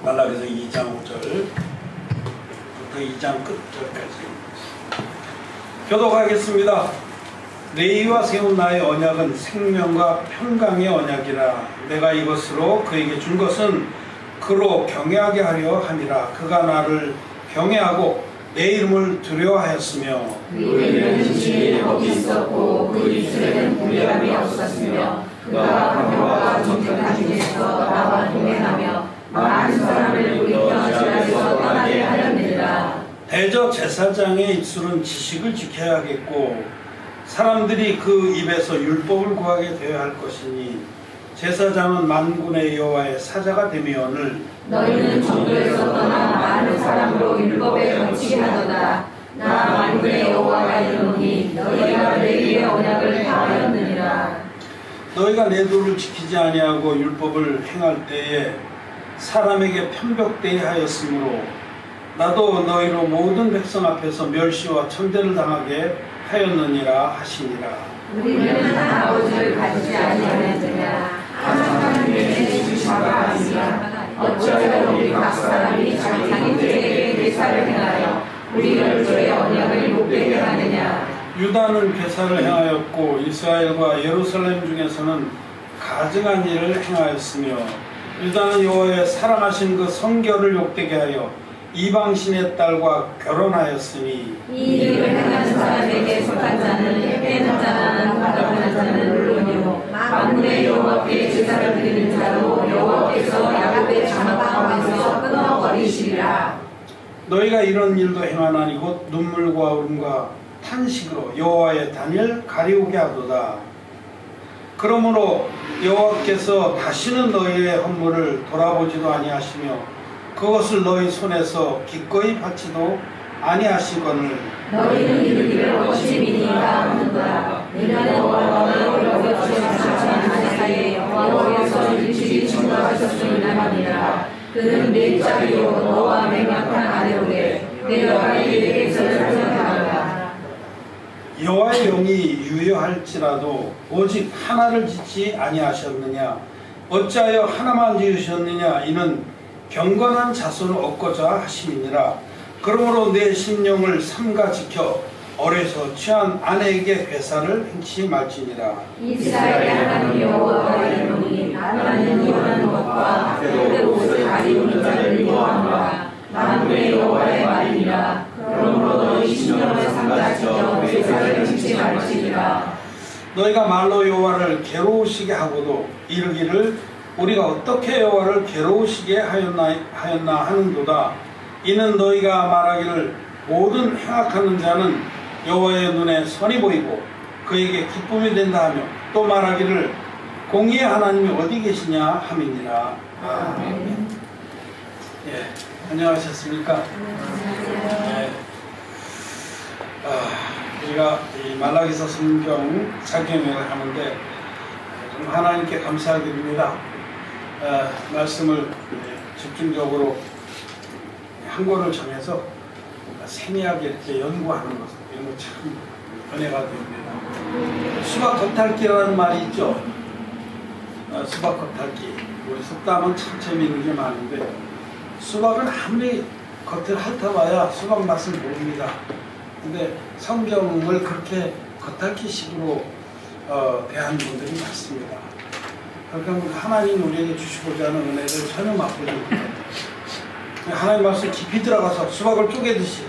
말라기서 2장 5절부터 2장 끝절까지 교독하겠습니다. 레위와 세운 나의 언약은 생명과 평강의 언약이라. 내가 이것으로 그에게 준 것은 그로 경외하게 하려 함이라. 그가 나를 경외하고 내 이름을 두려워하였으며 그에게는 진실이 복이 있었고 그 입술에는 불량이 없었으며 그가 평화와 정직한 중에서 나와 동행하며 많은 사람을 우리 편지에서 떠나게 하였느니라. 대저 제사장의 입술은 지식을 지켜야겠고 사람들이 그 입에서 율법을 구하게 되어야 할 것이니 제사장은 만군의 여호와의 사자가 되미오늘 너희는 정도에서 떠나 많은 사람으로 율법에 거치게 하도다. 나 만군의 여호와가 이르노니 너희가 레위의 언약을 다하였느니라. 너희가 내 도를 지키지 아니하고 율법을 행할 때에 사람에게 편벽되게 하였으므로 나도 너희로 모든 백성 앞에서 멸시와 천대를 당하게 하였느니라 하시니라. 우리는 한 아버지를 가지지 아니하였느냐. 하나님의 주시가 아니라 어찌하여 우리 각 사람이 자기 형제에게 대사를 행하여 우리를 주의 언약을 못되게 하느냐. 유다는 괴사를 행하였고 이스라엘과 예루살렘 중에서는 가증한 일을 행하였으며 유다는 여호와의 사랑하신 그 성결을 욕되게 하여 이방신의 딸과 결혼하였으니 이 일을 행하는 사람에게 속한 자는 빼는 자는 받아보는 자는 물론이요 만군의 여호와께 제사를 드리는 자로 여호와께서 야곱의 장막함에서 끊어버리시리라. 너희가 이런 일도 행하나니 곧 눈물과 울음과 탄식으로 여호와의 단을 가리우게 하도다. 그러므로 여호와께서 다시는 너희의 헌물을 돌아보지도 아니하시며 그것을 너희 손에서 기꺼이 받지도 아니하시거늘 너희는 이르기를 어찌 믿니가 하는도다. 이는 여호와와 여호와의 사랑하는 사이에 여호와께서 일찍이 증거하셨음을 말하니라. 그는 내 자리로 너와 맹약한 아내오게 내가 너희에게서 설명하노라. 여호와의 영이 유효할지라도 오직 하나를 짓지 아니하셨느냐. 어찌하여 하나만 지으셨느냐. 이는 경건한 자손을 얻고자 하심이니라. 그러므로 내 심령을 삼가 지켜 어려서 취한 아내에게 회사를 행치 말지니라. 이스라엘의 하나님 여호와가 이르노니 나는 이혼하는 것과 그 옷을 가리우는 자를 미워하노라. 만군의 여호와의 말이니라. 그러므로 너희 심령을 삼가 지켜 회사를 행치 말지니라. 너희가 말로 여호와를 괴로우시게 하고도 이르기를 우리가 어떻게 여호와를 괴로우시게 하였나 하는도다. 이는 너희가 말하기를 모든 행악하는 자는 여호와의 눈에 선이 보이고 그에게 기쁨이 된다 하며 또 말하기를 공의의 하나님이 어디 계시냐 함이니라. 아멘. 예, 안녕하셨습니까? 예. 우리가 이 말라기서 성경 작경을 하는데 좀 하나님께 감사하게 됩니다. 말씀을 집중적으로 한 권을 정해서 세밀하게 이렇게 연구하는 것, 이런 거 참 은혜가 됩니다. 수박 겉핥기라는 말이 있죠. 수박 겉핥기. 우리 속담은 참 재미있는 게 많은데 수박은 아무리 겉을 핥아봐야 수박 맛을 모릅니다. 근데 성경을 그렇게 겉핥기식으로 대한 분들이 많습니다. 그러니까 하나님 우리에게 주시고자 하는 은혜를 전혀 맛보지 못합니다. 하나님 말씀 깊이 들어가서 수박을 쪼개듯이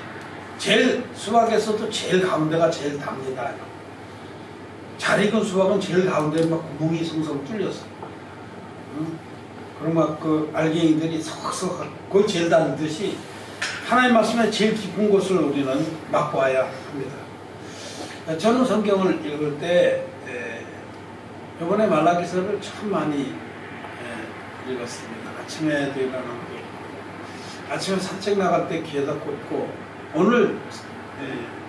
제일 수박에서도 제일 가운데가 제일 답니다. 잘 익은 수박은 제일 가운데 막 구멍이 성성 뚫렸어. 그럼 막 그 알갱이들이 석석 거의 제일 닿는 듯이 하나님 말씀의 제일 깊은 곳을 우리는 맛보아야 합니다. 저는 성경을 읽을 때 이번에 말라기서를 참 많이 읽었습니다. 아침에도 일어나고 아침에 산책 나갈 때 귀에다 꽂고 오늘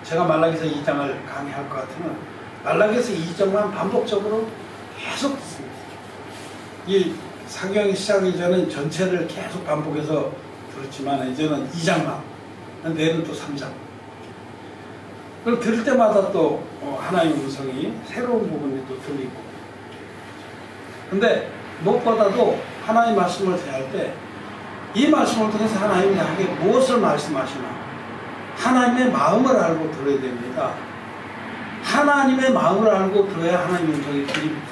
제가 말라기서 2장을 강의할 것 같으면 말라기서 2장만 반복적으로 계속 듣습니다. 이 사경이 시작하기 전에 전체를 계속 반복해서 들었지만 이제는 2장만, 내일은 또 3장. 그걸 들을 때마다 또 하나님의 음성이 새로운 부분이 또 들리고. 근데 무엇보다도 하나님의 말씀을 대할 때 이 말씀을 통해서 하나님이 나에게 무엇을 말씀하시나? 하나님의 마음을 알고 들어야 됩니다. 하나님의 마음을 알고 들어야 하나님의 음성이 들립니다.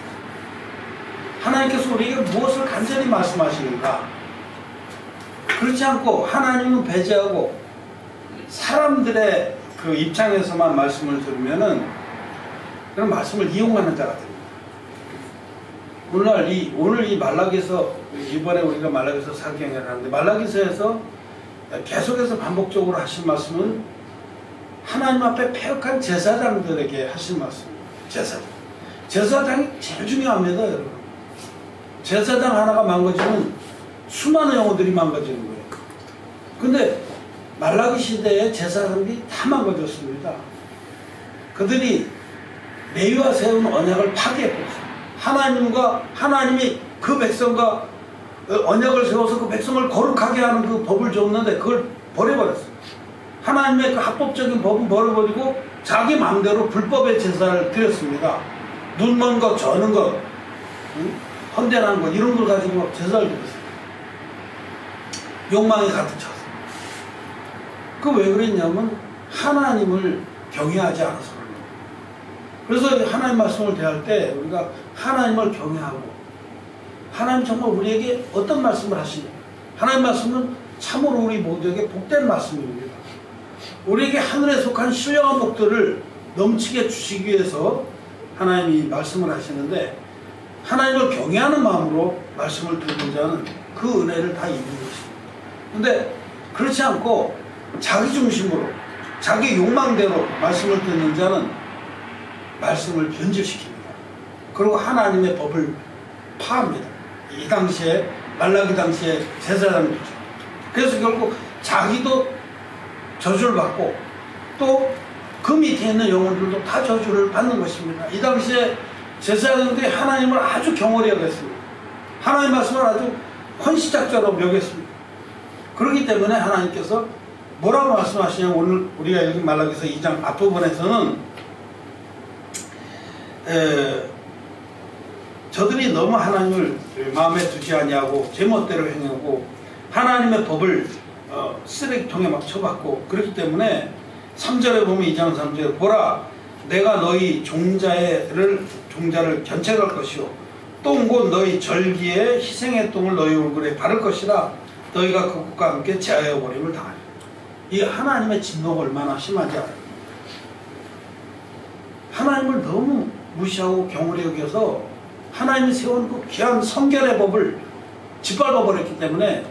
하나님께서 우리에게 무엇을 간절히 말씀하시는가? 그렇지 않고 하나님은 배제하고 사람들의 그 입장에서만 말씀을 들으면은 그런 말씀을 이용하는 자가 됩니다. 오늘 이 말라기서 이번에 우리가 말라기서 사경을 하는데 말라기서에서 계속해서 반복적으로 하신 말씀은 하나님 앞에 패역한 제사장들에게 하신 말씀입니다. 제사장이 제일 중요합니다, 여러분. 제사장 하나가 망가지면 수많은 영혼들이 망가지는 거예요. 근데 말라기 시대에 제사장들이 다 망가졌습니다. 그들이 레위와 세운 언약을 파괴했어요. 하나님이 그 백성과 언약을 세워서 그 백성을 거룩하게 하는 그 법을 줬는데 그걸 버려버렸어요. 하나님의 그 합법적인 법은 버려버리고 자기 마음대로 불법의 제사를 드렸습니다. 눈먼 것, 저는 것, 헌대한 것 이런 걸 가지고 제사를 드렸어요. 욕망에 가득 찼어요. 그 왜 그랬냐면 하나님을 경외하지 않아서 그래서 하나님 말씀을 대할 때 우리가 하나님을 경외하고 하나님 정말 우리에게 어떤 말씀을 하시냐. 하나님 말씀은 참으로 우리 모두에게 복된 말씀입니다. 우리에게 하늘에 속한 신령한 복들을 넘치게 주시기 위해서 하나님이 말씀을 하시는데 하나님을 경외하는 마음으로 말씀을 듣는 자는 그 은혜를 다 입는 것입니다. 그런데 그렇지 않고 자기 중심으로 자기 욕망대로 말씀을 듣는 자는 말씀을 변질시킵니다. 그리고 하나님의 법을 파합니다. 이 당시에 말라기 당시에 제사장이죠. 그래서 결국 자기도 저주를 받고 또 그 밑에 있는 영혼들도 다 저주를 받는 것입니다. 이 당시에 제사장들이 하나님을 아주 경홀히 여겼습니다. 하나님 말씀을 아주 헌시작자로 여겼습니다. 그렇기 때문에 하나님께서 뭐라고 말씀하시냐면 오늘 우리가 읽은 말라기서 2장 앞부분에서는 저들이 너무 하나님을 마음에 두지 아니하고 제멋대로 행하고 하나님의 법을 쓰레기통에 막 쳐박고 그렇기 때문에 3절에 보면 2장 3절에 보라 내가 너희 종자를 견책할 것이요 똥 곧 너희 절기에 희생의 똥을 너희 얼굴에 바를 것이라 너희가 그것과 함께 제하여 버림을 당하리라. 이 하나님의 진노가 얼마나 심하지 않아요. 하나님을 너무 무시하고 경홀히 여겨서 하나님이 세운 그 귀한 성결의 법을 짓밟아 버렸기 때문에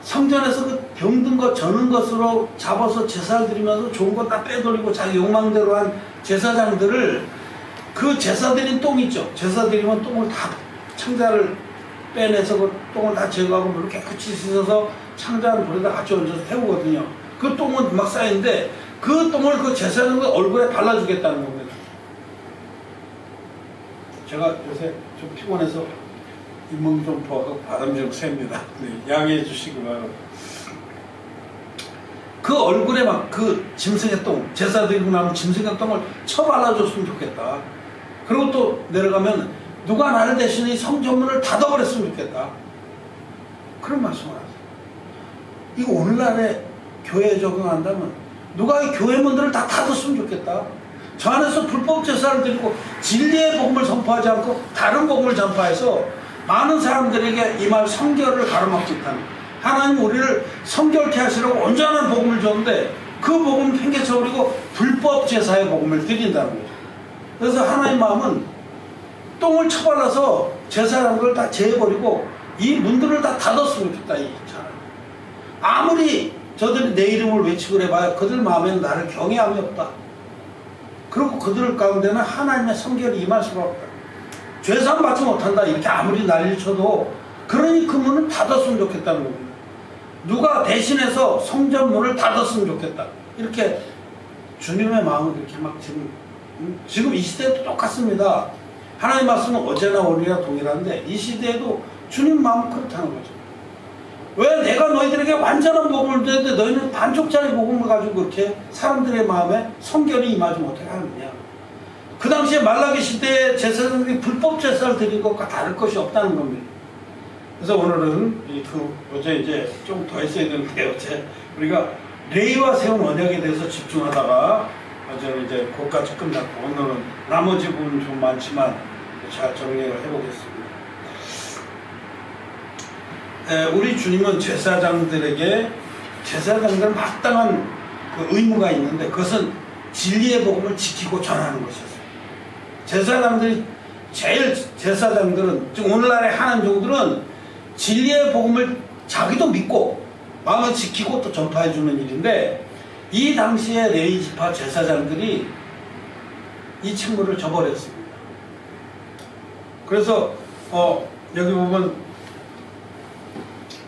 성전에서 그 병든 것, 저는 것으로 잡아서 제사를 드리면서 좋은 것 다 빼돌리고 자기 욕망대로 한 제사장들을 그 제사 드린 똥 있죠. 제사 드리면 똥을 다 창자를 빼내서 그 똥을 다 제거하고 물을 깨끗이 씻어서 창자는 불에다 같이 얹어서 태우거든요. 그 똥은 막 쌓이는데 그 똥을 그 제사장들 얼굴에 발라주겠다는 겁니다. 제가 요새 좀 피곤해서 잇몸 좀 부어서 바람 좀 쐴니다. 네, 양해해 주시기 바랍니다. 그 얼굴에 막 그 짐승의 똥, 제사 드리고 나면 짐승의 똥을 쳐발라줬으면 좋겠다. 그리고 또 내려가면 누가 나를 대신에 성전문을 닫아버렸으면 좋겠다. 그런 말씀을 하세요. 이거 오늘날에 교회에 적용한다면 누가 이 교회 문들을 다 닫았으면 좋겠다. 저 안에서 불법 제사를 드리고 진리의 복음을 선포하지 않고 다른 복음을 전파해서 많은 사람들에게 이 말 성결을 가로막고 있다는 거예요. 하나님 우리를 성결케 하시려고 온전한 복음을 줬는데 그 복음을 팽개쳐버리고 불법 제사의 복음을 드린다는 거죠. 그래서 하나님 마음은 똥을 쳐발라서 제사라는 걸 다 제해버리고 이 문들을 다 닫았으면 좋겠다. 이 차라리. 아무리 저들이 내 이름을 외치고 해봐야 그들 마음에는 나를 경외함이 없다. 그리고 그들 가운데는 하나님의 성결이 임할 수가 없다. 죄산 받지 못한다. 이렇게 아무리 난리 쳐도 그러니 그 문을 닫았으면 좋겠다는 겁니다. 누가 대신해서 성전 문을 닫았으면 좋겠다. 이렇게 주님의 마음은 이렇게 막 지금 이 시대도 똑같습니다. 하나님 말씀은 어제나 오늘이나 동일한데 이 시대에도 주님 마음은 그렇다는 거죠. 왜 내가 너희들에게 완전한 복음을 드렸는데 너희는 반쪽짜리 복음을 가지고 그렇게 사람들의 마음에 성결이 임하지 못하게 하느냐. 그 당시에 말라기 시대에 제사장들이 불법 제사를 드린 것과 다를 것이 없다는 겁니다. 그래서 오늘은 어제 이제 좀 더 했어야 되는데 어제 우리가 레위와 세운 언약에 대해서 집중하다가 어제는 이제 거기까지 끝났고 오늘은 나머지 부분 좀 많지만 잘 정리를 해보겠습니다. 우리 주님은 제사장들에게 마땅한 그 의무가 있는데 그것은 진리의 복음을 지키고 전하는 것이었어요. 제사장들은 지금 오늘날의 하나님 종들은 진리의 복음을 자기도 믿고 마음을 지키고 또 전파해 주는 일인데 이 당시에 레위 지파 제사장들이 이 책무를 저버렸습니다. 그래서 여기 보면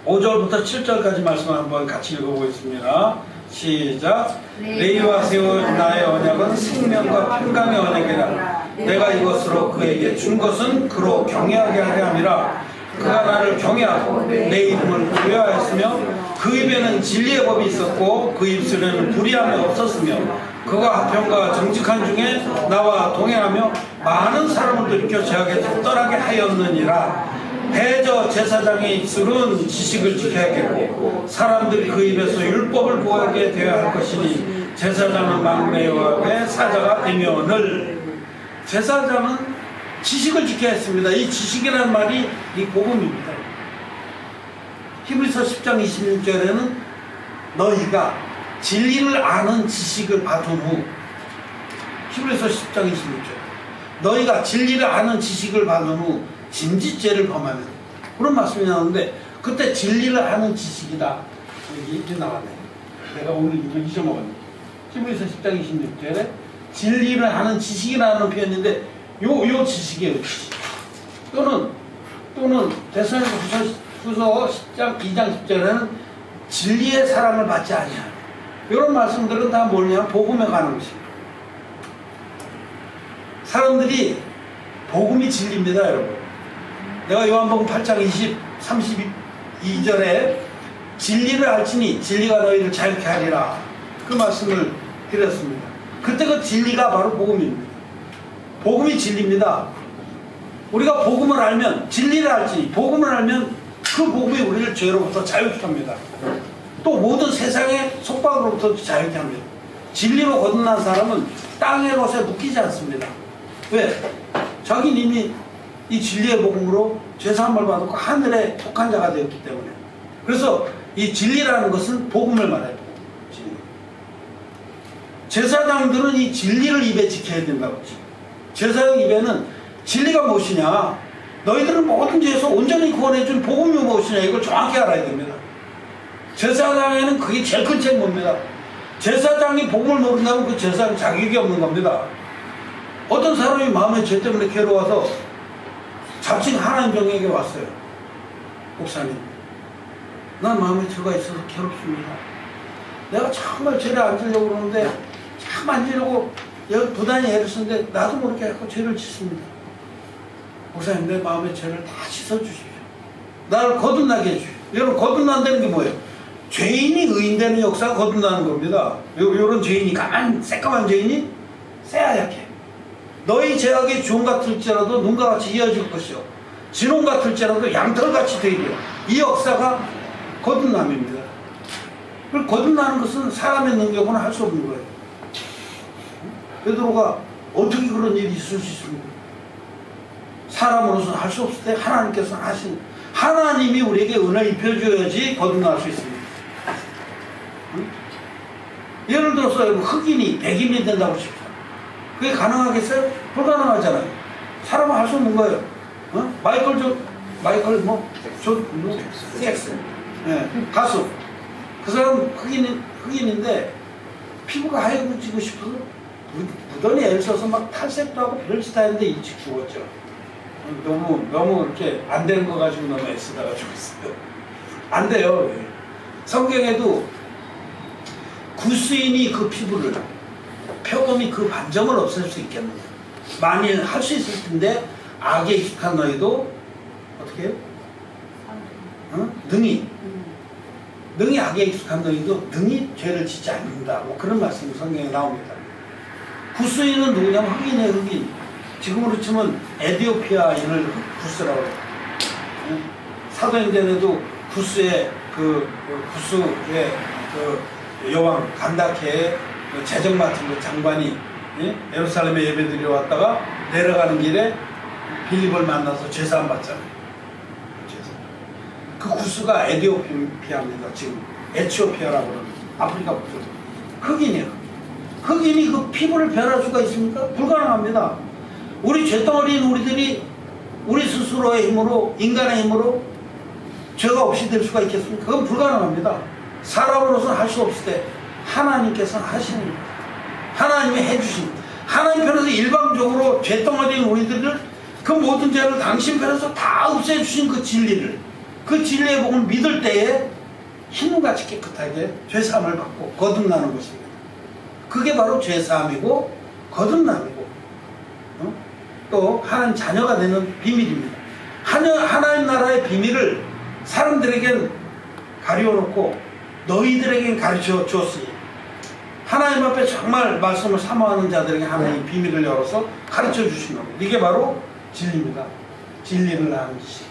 5절부터 7절까지 말씀을 한번 같이 읽어보겠습니다. 시작. 레위와 세운 나의 언약은 생명과 평강의 언약이라. 내가 이것으로 그에게 준 것은 그로 경외하게 하려 함이라. 그가 나를 경외하고 내 이름을 부여하였으며 그 입에는 진리의 법이 있었고 그 입술에는 불의함이 없었으며 그가 화평과 정직한 중에 나와 동행하며 많은 사람을 들이켜 죄악에서 떠나게 하였느니라. 대저 제사장의 입술은 지식을 지켜야겠고 사람들이 그 입에서 율법을 구하게 되어야 할 것이니 제사장은 만군의 여호와의 사자가 되면을. 제사장은 지식을 지켜야 했습니다. 이 지식이라는 말이 이 복음입니다. 히브리서 10장 26절에는 너희가 진리를 아는 지식을 받은 후, 히브리서 10장 26절, 너희가 진리를 아는 지식을 받은 후 짐짓죄를 범하면, 그런 말씀이 나오는데 그때 진리를 아는 지식이다 이게 나왔네요. 내가 오늘 이걸 잊어먹었네. 히브리서 10장 26절에 진리를 아는 지식이라는 표현인데 요 지식이에요. 지식. 또는 데살로니가서 10장 2장 10절에는 진리의 사랑을 받지 아니하는, 이런 말씀들은 다 뭐냐면 복음에 관한 것입니다. 사람들이 복음이 진리입니다, 여러분. 내가 요한복음 8장 32절에 진리를 알지니 진리가 너희를 자유케 하리라, 그 말씀을 드렸습니다. 그때 그 진리가 바로 복음입니다. 복음이 진리입니다. 우리가 복음을 알면, 진리를 알지 복음을 알면 그 복음이 우리를 죄로부터 자유케 합니다. 또 모든 세상의 속박으로부터 자유케 합니다. 진리로 거듭난 사람은 땅의 것에 묶이지 않습니다. 왜? 자기는 이미 이 진리의 복음으로 죄사함을 받았고 하늘에 속한 자가 되었기 때문에. 그래서 이 진리라는 것은 복음을 말해요. 진리. 제사장들은 이 진리를 입에 지켜야 된다고. 제사장 입에는 진리가 무엇이냐, 너희들은 모든 죄에서 온전히 구원해준 복음이 무엇이냐, 이걸 정확히 알아야 됩니다. 제사장에는 그게 제일 큰 책무입니다. 제사장이 복음을 모른다면 그 제사장 자격이 없는 겁니다. 어떤 사람이 마음의 죄 때문에 괴로워서 자칭 하나님 종에게 왔어요. 목사님, 난 마음에 죄가 있어서 괴롭습니다. 내가 정말 죄를 안 지려고 그러는데 참 안 지려고 여기 부단히 애를 쓰는데 나도 모르게 하고 죄를 짓습니다. 목사님, 내 마음의 죄를 다 씻어주십시오. 나를 거듭나게 해주십시오. 여러분, 거듭난다는 게 뭐예요? 죄인이 의인되는 역사가 거듭나는 겁니다. 요런 죄인이, 새까만 죄인이 새하얗게, 너희 죄악이 주홍 같을지라도 눈과 같이 이어질 것이요 진홍 같을지라도 양털같이 되리라. 이 역사가 거듭남입니다. 그걸 거듭나는 것은 사람의 능력으로는 할 수 없는 거예요. 베드로가 어떻게 그런 일이 있을 수 있습니까? 사람으로서는 할 수 없을 때 하나님께서는 하신, 하나님이 우리에게 은혜를 입혀줘야지 거듭날 수 있습니다. 응? 예를 들어서 흑인이 백인이 된다고 싶다. 그게 가능하겠어요? 불가능하잖아요. 사람은 할 수 없는 거예요. 잭슨. 네, 가수. 그 사람 흑인인데 피부가 하얘지고 싶어서 무던히 애를 써서 막 탈색도 하고 별짓 다 했는데 일찍 죽었죠. 너무 이렇게 안 되는 거 가지고 너무 애쓰다가 죽었어요. 안 돼요. 성경에도 구수인이 그 피부를, 표범이 그 반점을 없앨 수 있겠느냐. 만일 할 수 있을 텐데 악에 익숙한 너희도 어떻게 해요? 능히 악에 익숙한 너희도 능히 죄를 짓지 않는다. 뭐 그런 말씀이 성경에 나옵니다. 구스인은 누구냐면 흑인의 흑인. 지금으로 치면 에티오피아인을 구스라고 해요. 사도행전에도 구스의 구스의 그 여왕 간다케의 그 재정 맡은 그 장관이 예루살렘에 예배드리러 왔다가 내려가는 길에 빌립을 만나서 제사함 받잖아요. 그 구스가 에티오피아입니다. 지금 에티오피아라고 그러는 아프리카 북쪽 흑인이에요. 흑인이 그 피부를 변할 수가 있습니까? 불가능합니다. 우리 죄덩어리인 우리들이 우리 스스로의 힘으로 인간의 힘으로 죄가 없이 될 수가 있겠습니까? 그건 불가능합니다. 사람으로서는 할 수 없을 때 하나님께서는 하시는 거예요. 하나님이 해주신 하나님 편에서 일방적으로 죄덩어리인 우리들을 그 모든 죄를 당신 편에서 다 없애주신 그 진리를 그 진리의 복을 믿을 때에 흰눈같이 깨끗하게 죄사함을 받고 거듭나는 것입니다. 그게 바로 죄사함이고 거듭남이고 또 하나님 자녀가 되는 비밀입니다. 하나님 나라의 비밀을 사람들에겐 가려놓고 너희들에겐 가르쳐 주었으니 하나님 앞에 정말 말씀을 사모하는 자들에게 하나님 비밀을 열어서 가르쳐 주신 겁니다. 이게 바로 진리입니다. 진리를 아는 지식.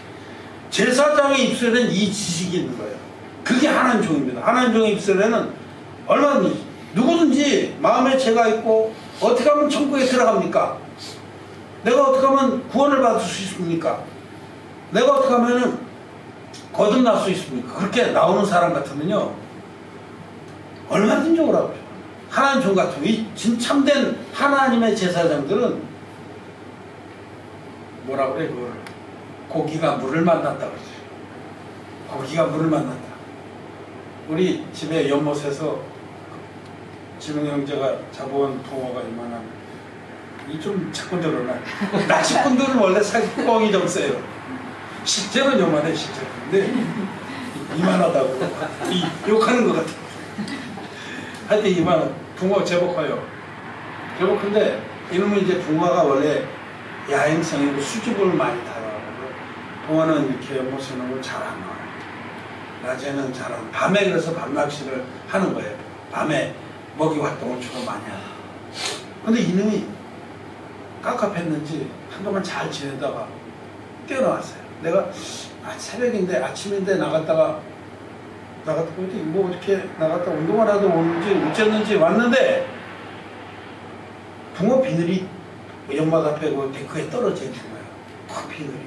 제사장의 입술에는 이 지식이 있는 거예요. 그게 하나님 종입니다. 하나님 종의 입술에는 얼마든지 누구든지 마음에 죄가 있고 어떻게 하면 천국에 들어갑니까? 내가 어떻게 하면 구원을 받을 수 있습니까? 내가 어떻게 하면 거듭날 수 있습니까? 그렇게 나오는 사람 같으면요 얼마든지 오라고 해요. 하나님 종 같은 이 참된 하나님의 제사장들은 뭐라 그래 그걸 고기가 물을 만났다 그러죠. 고기가 물을 만났다. 우리 집에 연못에서 지명 형제가 잡아온 붕어가 이만한 이 좀 자꾸 늘어나. 낚시꾼들은 원래 뻥이 좀 세요. 실제로는 요만해 실제로. 근데 이만하다고 욕하는 것 같아. 하여튼 이만한 붕어 제법 커요. 제법 큰데 이놈은 이제 붕어가 원래 야행성이고 수줍을 많이 타요. 붕어는 이렇게 연못에 놓으면 잘 안 나와요. 낮에는 잘 안. 밤에 그래서 밤낚시를 하는 거예요. 밤에 먹이 활동을 주로 많이 하고. 근데 이놈이 깝깝했는지 한동안 잘 지내다가 뛰어나왔어요. 내가 새벽인데 아침인데 나갔다가 뭐 이렇게 나갔다 운동을 하다 오는지 어쨌는지 왔는데 붕어 비늘이 연막 앞에 그 데크에 떨어져 있는 거예요. 그 비늘이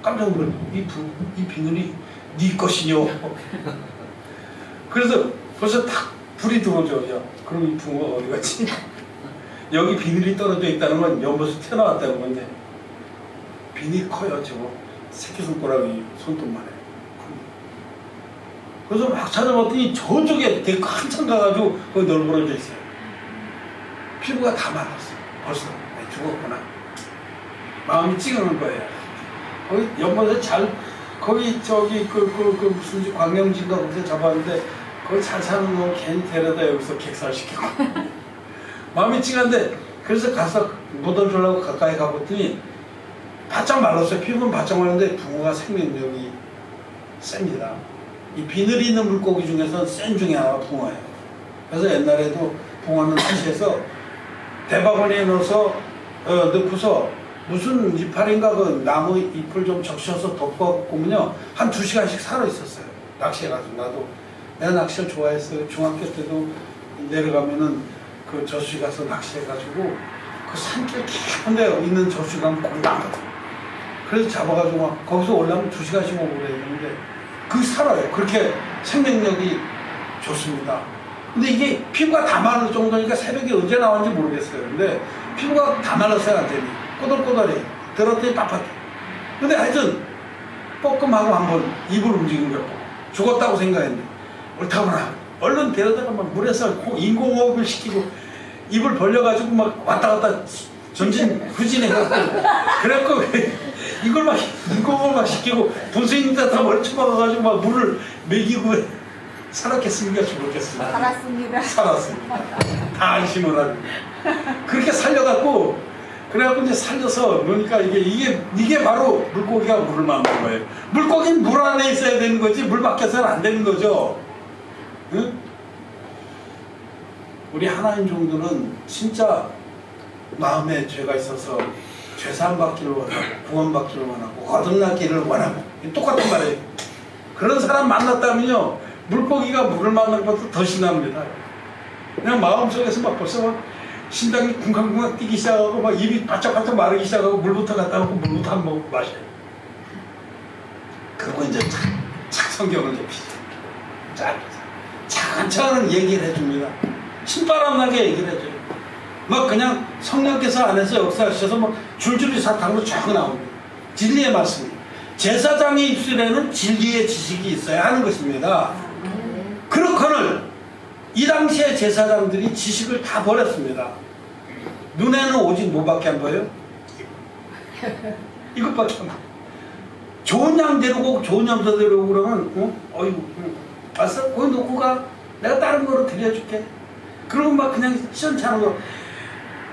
깜짝 놀랐어. 이 비늘이 네 것이요. 그래서 벌써 딱 불이 들어오죠. 야, 그럼 이 붕어가 어디 갔지? 여기 비늘이 떨어져 있다는 건 연못에서 튀어나왔다는 건데 비늘이 커요. 저거 새끼손가락이 손톱만 해요. 그래서 막 찾아봤더니 저쪽에 되게 한참 가가지고 거기 널브러져 있어요. 피부가 다 말랐어요. 벌써 죽었구나. 마음이 찌그는 거예요. 거기 연못에 거기 저기 그 무슨 광명진가 거기서 잡았는데 거기 잘 사는 놈 괜히 데려다 여기서 객살시키고 마음이 찡한데 그래서 가서 묻어주려고 가까이 가봤더니 바짝 말랐어요. 피부는 바짝 말랐는데 붕어가 생명력이 셉니다. 이 비늘이 있는 물고기 중에서 센 중에 하나가 붕어예요. 그래서 옛날에도 붕어는 사시에서 대바구니에 넣어서 넣고서 무슨 이파리인가 그 나무 잎을 좀 적셔서 덮어보면요 한 2시간씩 살아 있었어요. 낚시해가지고 나도 내가 낚시를 좋아했어요. 중학교 때도 내려가면은 그 저수지 가서 낚시해가지고 그 산길 깊은데 있는 저수지 가면 공당하거든. 그래서 잡아가지고 막 거기서 올라오면 2시간씩 오고 그랬는데 그 살아요. 그렇게 생명력이 좋습니다. 근데 이게 피부가 다 마를 정도니까 새벽에 언제 나왔는지 모르겠어요. 근데 피부가 다 말랐어요. 완전히 꼬들꼬들해. 들었더니 빳빳해. 근데 하여튼 뻐끔하고 한번 입을 움직인 거 죽었다고 생각했는데 옳다구나. 얼른 데려다가 막 물에서 인공호흡을 시키고 입을 벌려가지고 막 왔다 갔다 전진 후진해갖고 그래갖고 이걸 막 인공호흡 막 시키고 분수인들 다 머리 쳐박아가지고 막 물을 먹이고 살았겠습니까? 죽었겠습니까? 살았습니다. 살았습니다. 다 안심을 하고 그렇게 살려갖고 그래갖고 이제 살려서 그러니까 이게 바로 물고기가 물을 만든 거예요. 물고기는 물 안에 있어야 되는 거지 물 밖에서는 안 되는 거죠. 응? 우리 하나님 종들은 진짜 마음에 죄가 있어서 죄사함 받기를 원하고 구원받기를 원하고 거듭나기를 원하고 똑같은 말이에요. 그런 사람 만났다면요 물고기가 물을 만난 것도 더 신납니다. 그냥 마음속에서 막 벌써 막 심장이 쿵쾅쿵쾅 뛰기 시작하고 막 입이 바짝바짝 마르기 시작하고 물부터 갖다 놓고 물부터 한 모금 마셔요. 그리고 이제 착 성경을 접히죠. 차근차근 얘기를 해줍니다. 신바람 나게 얘기를 해줘요. 막 그냥 성령께서 안에서 역사하셔서 막 줄줄이 사탕으로 쫙 나옵니다. 진리의 말씀. 제사장의 입술에는 진리의 지식이 있어야 하는 것입니다. 그렇거늘 이 당시에 제사장들이 지식을 다 버렸습니다. 눈에는 오직 뭐밖에 안 보여요? 이것밖에 안 보여요. 좋은 양 데리고 좋은 염소 데리고 그러면 어이구 왔어? 거기 놓고 가. 내가 다른 거로 드려줄게. 그러고 막 그냥 시원찮은 거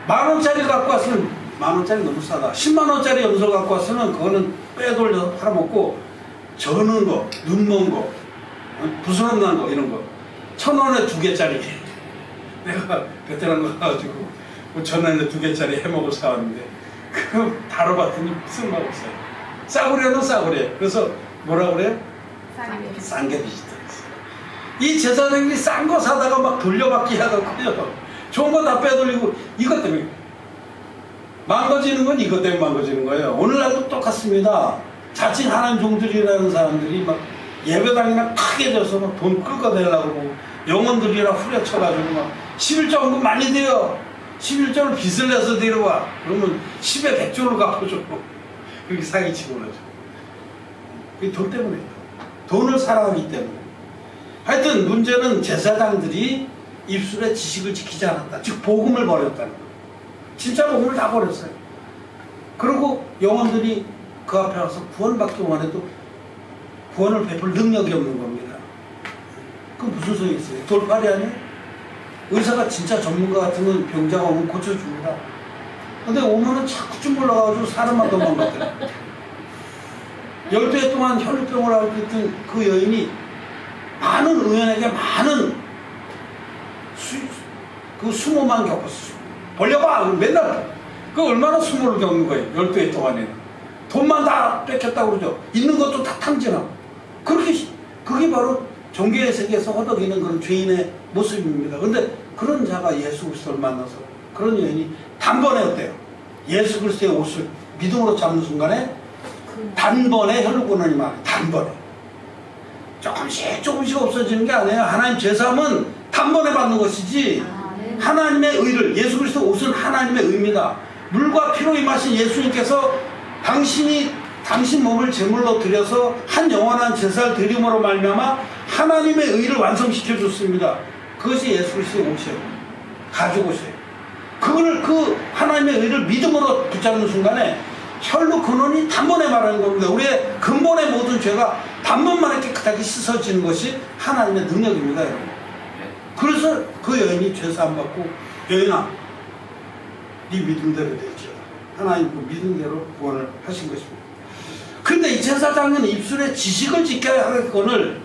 10,000원짜리 갖고 왔으면 10,000원짜리 너무 싸다. 100,000원짜리 염소 갖고 왔으면 그거는 빼돌려서 팔아먹고 저는 거, 눈먼 거, 부스럼 난 거 이런 거 1,000원에 2개짜리 내가 베트남 가가지고 1,000원에 2개짜리 해먹을 사왔는데 그거 다뤄봤더니 무슨 맛 없어요. 싸구려는 싸구려. 그래서 뭐라 그래요? 싼게 비슷해. 이 제사장들이 싼 거 사다가 막 돌려받기 하다고요. 좋은 거 다 빼돌리고 이것 때문에 망가지는 건 이것 때문에 망가지는 거예요. 오늘날도 똑같습니다. 자칭 하나님 종들이라는 사람들이 막 예배당이나 크게 져서 막 돈 끌어내려고 그러고 영혼들이랑 후려쳐가지고 막 11조금 많이 돼요. 11조를 빚을 내서 데려와. 그러면 10에 100조를 갚아줘. 그렇게 사기치고 그러죠. 그게 돈 때문에. 돈을 사랑하기 때문에. 하여튼 문제는 제사장들이 입술의 지식을 지키지 않았다. 즉 복음을 버렸다는 거예요. 진짜 복음을 다 버렸어요. 그리고 영혼들이 그 앞에 와서 구원받기 원해도 구원을 베풀 능력이 없는 겁니다. 그럼 무슨 소용이 있어요? 돌팔이 아니에요? 의사가 진짜 전문가 같으면 병자가 오면 고쳐줍니다. 근데 오면은 자꾸 좀 올라가가지고 사람만 도망갔더래. 12해 동안 혈루병을 앓고 있던 그 여인이 많은 의원에게 많은 그 수모만 겪었어. 벌려봐! 맨날 그 얼마나 수모를 겪는 거예요. 12해 동안에는. 돈만 다 뺏겼다고 그러죠. 있는 것도 다 탕진하고. 그게 바로 종교의 세계에서 허덕이는 그런 죄인의 모습입니다. 근데 그런 자가 예수 그리스도를 만나서 그런 여인이 단번에 어때요? 예수 그리스도의 옷을 믿음으로 잡는 순간에 단번에 혈루권원이 말해요. 단번에. 조금씩 없어지는 게 아니에요. 하나님 제사함은 단번에 받는 것이지 하나님의 의를 예수 그리스도 옷은 하나님의 의입니다. 물과 피로 임하신 예수님께서 당신 몸을 제물로 드려서 한 영원한 제사를 드림으로 말미암아 하나님의 의를 완성시켜 줬습니다. 그것이 예수 그리스도의 옷이에요. 가죽 옷이에요. 그거를 그 하나님의 의를 믿음으로 붙잡는 순간에 혈루 근원이 단번에 말하는 겁니다. 우리의 근본의 모든 죄가 단번만에 깨끗하게 씻어지는 것이 하나님의 능력입니다, 여러분. 그래서 그 여인이 죄사함 받고 여인아, 네 믿음대로 되죠. 하나님 그 믿음대로 구원을 하신 것입니다. 근데 이 제사장은 입술에 지식을 지켜야 할 건을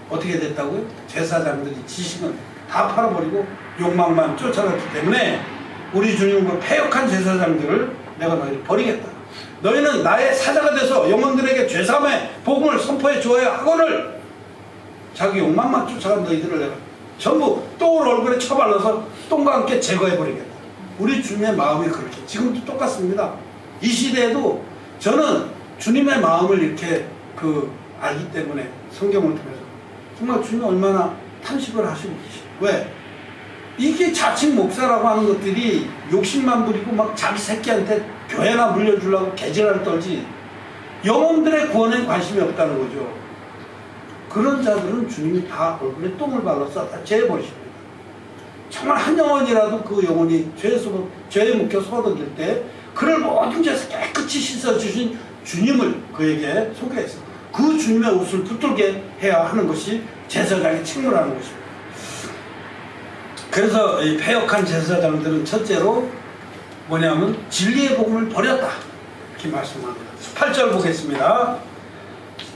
어떻게 됐다고요? 제사장들이 지식은 다 팔아버리고 욕망만 쫓아갔기 때문에 우리 주님은 그 패역한 제사장들을 내가 너희를 버리겠다. 너희는 나의 사자가 돼서 영혼들에게 죄사함의 복음을 선포해 주어야 하거늘 자기 욕망만 쫓아간 너희들을 내가 전부 똥을 얼굴에 쳐발라서 똥과 함께 제거해버리겠다. 우리 주님의 마음이 그렇게 지금도 똑같습니다. 이 시대에도 저는 주님의 마음을 이렇게 알기 때문에 성경을 통해서 정말 주님이 얼마나 탄식을 하시고 계시죠. 왜? 이게 자칭 목사라고 하는 것들이 욕심만 부리고 막 자기 새끼한테 교회나 물려주려고 개지랄 떨지 영혼들의 구원에 관심이 없다는 거죠. 그런 자들은 주님이 다 얼굴에 똥을 발라서 다 제해버리십니다. 정말 한 영혼이라도 그 영혼이 죄에 묵혀서 허덕일 때 그를 모든 죄에서 깨끗이 씻어주신 주님을 그에게 소개해서 그 주님의 옷을 붙들게 해야 하는 것이 제사장의 책무라는 것입니다. 그래서 이 패역한 제사장들은 첫째로 뭐냐면 진리의 복음을 버렸다 이렇게 말씀합니다. 8절 보겠습니다.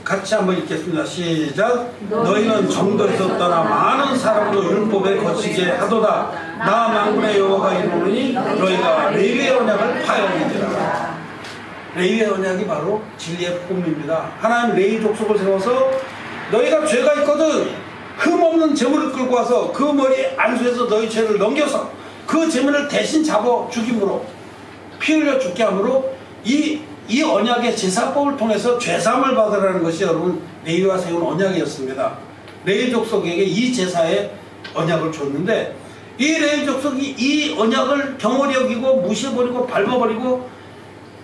같이 한번 읽겠습니다. 시작. 너희는 정도에서 떠나 많은 사람으로 율법에 거치게 하도다. 나 만군의 여호와가 이르노니 너희가 레위의 언약을 파하니라. 레위의 언약이 바로 진리의 복음입니다. 하나님 레위 족속을 세워서 너희가 죄가 있거든 흠없는 제물을 끌고 와서 그 머리 안수해서 너희 죄를 넘겨서 그 제물을 대신 잡아 죽임으로 피 흘려 죽게 함으로 이 언약의 제사법을 통해서 죄사함을 받으라는 것이 여러분 레위와 세운 언약이었습니다. 레위 족속에게 이 제사의 언약을 줬는데 이 레위 족속이 이 언약을 경홀히 여기고 무시해버리고 밟아버리고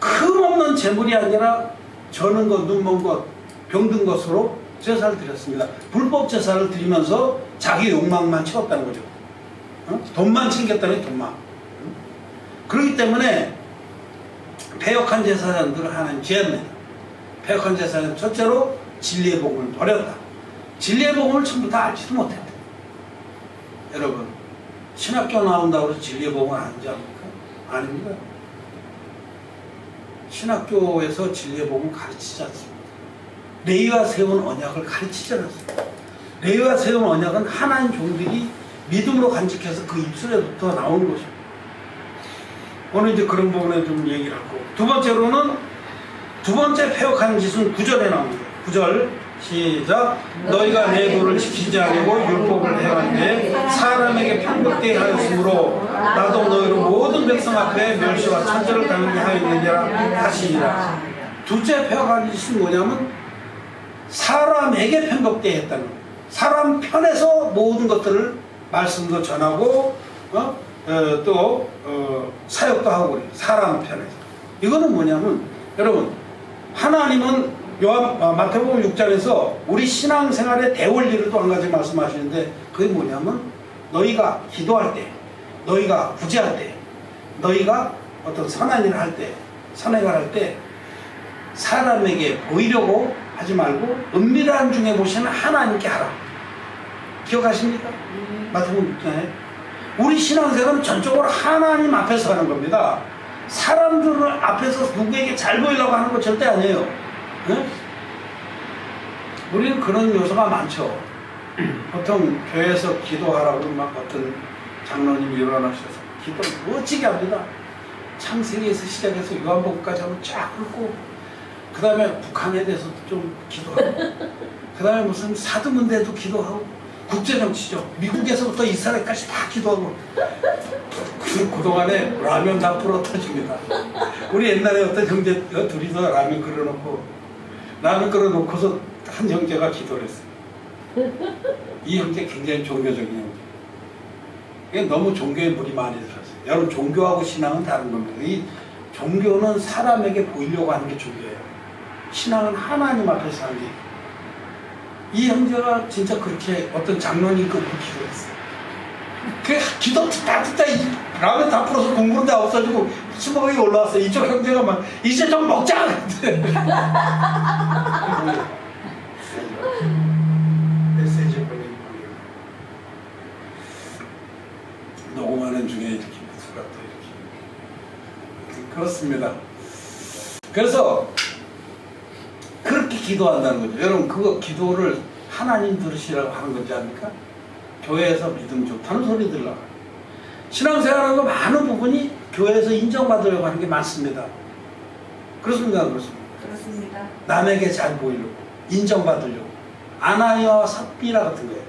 흠없는 제물이 아니라 저는 것, 눈먼 것, 병든 것으로 제사를 드렸습니다. 불법 제사를 드리면서 자기 욕망만 채웠다는 거죠. 돈만 챙겼다는 돈만. 그렇기 때문에 패역한 제사장들을 하나님 제한합니다. 패역한 제사장 첫째로 진리의 복음을 버렸다. 진리의 복음을 전부 다 알지도 못했다. 여러분 신학교 나온다고 해서 진리의 복음을 아는지 압니까? 아닙니다. 신학교에서 진리의 복음을 가르치지 않습니다. 레위와 세운 언약을 가르치지 않습니다. 레위와 세운 언약은 하나님 종들이 믿음으로 간직해서 그 입술에부터 나오는 것입니다. 오늘 이제 그런 부분에 좀 얘기를 하고 두 번째로는 두 번째 패역하는 짓은 9절에 나옵니다. 9절 시작. 너희가 내 도를 지키지 않고 율법을 행하는데 사람에게 편법되게 하였으므로 나도 너희로 모든 백성 앞에 멸시와 천절을 당하게 하였느니라 하시니라. 둘째 패역하는 짓은 뭐냐면 사람에게 편법되게 했다는 거예요. 사람 편에서 모든 것들을 말씀도 전하고 또 사역도 하고 그래요. 사람 편에서. 이거는 뭐냐면 여러분 하나님은 마태복음 6장에서 우리 신앙생활의 대원리를 또 한 가지 말씀하시는데 그게 뭐냐면 너희가 기도할 때 너희가 구제할 때 너희가 어떤 선한 일을 할 때 선행을 할 때 사람에게 보이려고 하지 말고 은밀한 중에 보시는 하나님께 하라. 기억하십니까? 마태복음 6장에 우리 신앙생활은 전적으로 하나님 앞에서 하는 겁니다. 사람들 앞에서 누구에게 잘 보이려고 하는 거 절대 아니에요. 네? 우리는 그런 요소가 많죠. 보통 교회에서 기도하라고 막 어떤 장로님이 일어나셔서 기도를 멋지게 합니다. 창세기에서 시작해서 요한복음까지 한번 쫙 읽고 그 다음에 북한에 대해서도 좀 기도하고 그 다음에 무슨 사드문대도 기도하고 국제정치죠. 미국에서부터 이스라엘까지 다 기도하고 그동안에 라면 다 불어 터집니다. 우리 옛날에 어떤 형제 둘이서 라면 끓여놓고서 한 형제가 기도를 했어요. 이 형제 굉장히 종교적인 형제. 이게 너무 종교에 물이 많이 들었어요. 여러분 종교하고 신앙은 다른 겁니다. 이 종교는 사람에게 보이려고 하는 게 종교예요. 신앙은 하나님 앞에서 하는 게. 이 형제가 진짜 그렇게 어떤 장로님급으로 기도했어요. 그 기도 듣다 라면 다 풀어서 국물은 다 없어지고 수박이 올라왔어요. 이쪽 형제가 막 이제 좀 먹자. 메시지 보내는 녹음하는 중에 이렇게 목소리가 또 이렇게 그렇습니다. 그래서 그렇게 기도한다는 거죠. 여러분 그거 기도를 하나님 들으시라고 하는 건지 압니까? 교회에서 믿음 좋다는 소리 들라고. 신앙생활하는 거 많은 부분이 교회에서 인정받으려고 하는 게 많습니다. 그렇습니까? 그렇습니다. 그렇습니다. 남에게 잘 보이려고 인정받으려고. 아나니아와 삽비라 같은 거예요.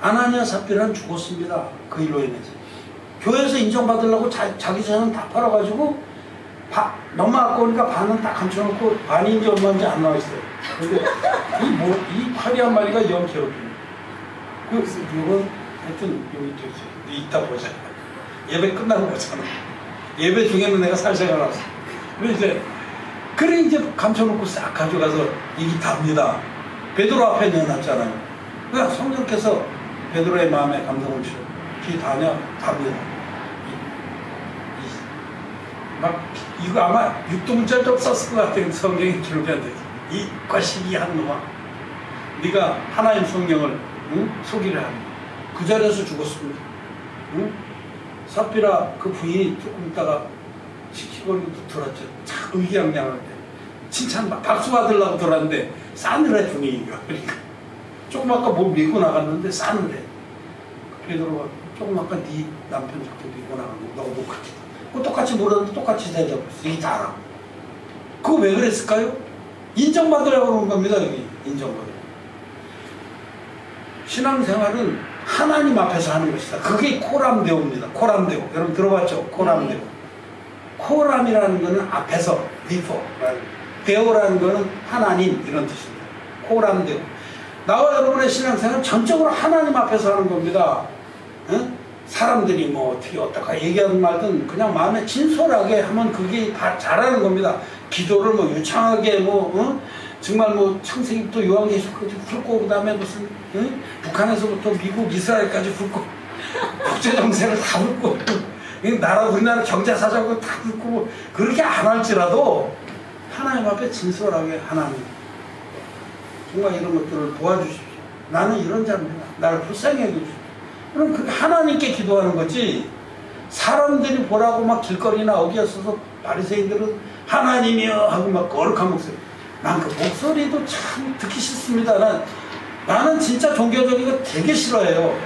아나니아 삽비라는 죽었습니다. 그 일로 인해서. 교회에서 인정받으려고 자기 재산 다 팔아가지고 너무 아까우니까 반은 다 감춰놓고 반인지 얼마인지 안 나와있어요. 근데 이 파리 한 마리가 영 괴롭힙니다. 이건 하여튼 여기 있어요. 이따 보자. 예배 끝나고 보잖아. 예배 중에는 내가 살생을 왔어. 그래 이제 감춰놓고 싹 가져가서 이게 답니다. 베드로 앞에 내놨잖아요. 그러니까 성령께서 베드로의 마음에 감동을 주셔. 이 다냐 답니다. 막 이거 아마 육두문자를 썼을 것 같아요. 성경에 기록이 안 되지. 이 과시기 한 놈아, 네가 하나님 성령을 속이려 합니다. 그 자리에서 죽었습니다. 삽비라 그 부인이 조금 있다가 시키거리고 들었죠. 참 의기양양할 때 칭찬 막 박수 받으려고 들었는데 싸늘해 분위기가. 그러니까 조금 아까 뭐 밀고 나갔는데 싸늘해. 베드로가 조금 아까 네 남편 자꾸 밀고 나갔는데 너무 그렇게 그 똑같이 물었는데 똑같이 대답했어. 이게 다라. 그거 왜 그랬을까요? 인정받으려고 그런 겁니다. 여기 인정받으려고. 신앙생활은 하나님 앞에서 하는 것이다. 그게 코람데오입니다. 코람데오. 여러분 들어봤죠? 코람데오. 코람이라는 것은 앞에서, before. 데오라는 것은 하나님, 이런 뜻입니다. 코람데오. 나와 여러분의 신앙생활은 전적으로 하나님 앞에서 하는 겁니다. 응? 사람들이 뭐 어떻게 얘기하든 말든 그냥 마음에 진솔하게 하면 그게 다 잘하는 겁니다. 기도를 뭐 유창하게 정말 뭐 창세기부터 요한계시록까지 훑고 그다음에 무슨 북한에서부터 미국 이스라엘까지 훑고 국제 정세를 다 훑고 우리나라 경제 사정을 다 훑고 뭐 그렇게 안 할지라도 하나님 앞에 진솔하게 하나님 정말 이런 것들을 도와주십시오. 나는 이런 자입니다. 나를 불쌍히 해주십시오. 그럼 그게 하나님께 기도하는 거지. 사람들이 보라고 막 길거리나 어디에서도 바리새인들은 하나님이여 하고 막 거룩한 목소리. 난 그 목소리도 참 듣기 싫습니다. 나는 진짜 종교적인 거 되게 싫어해요.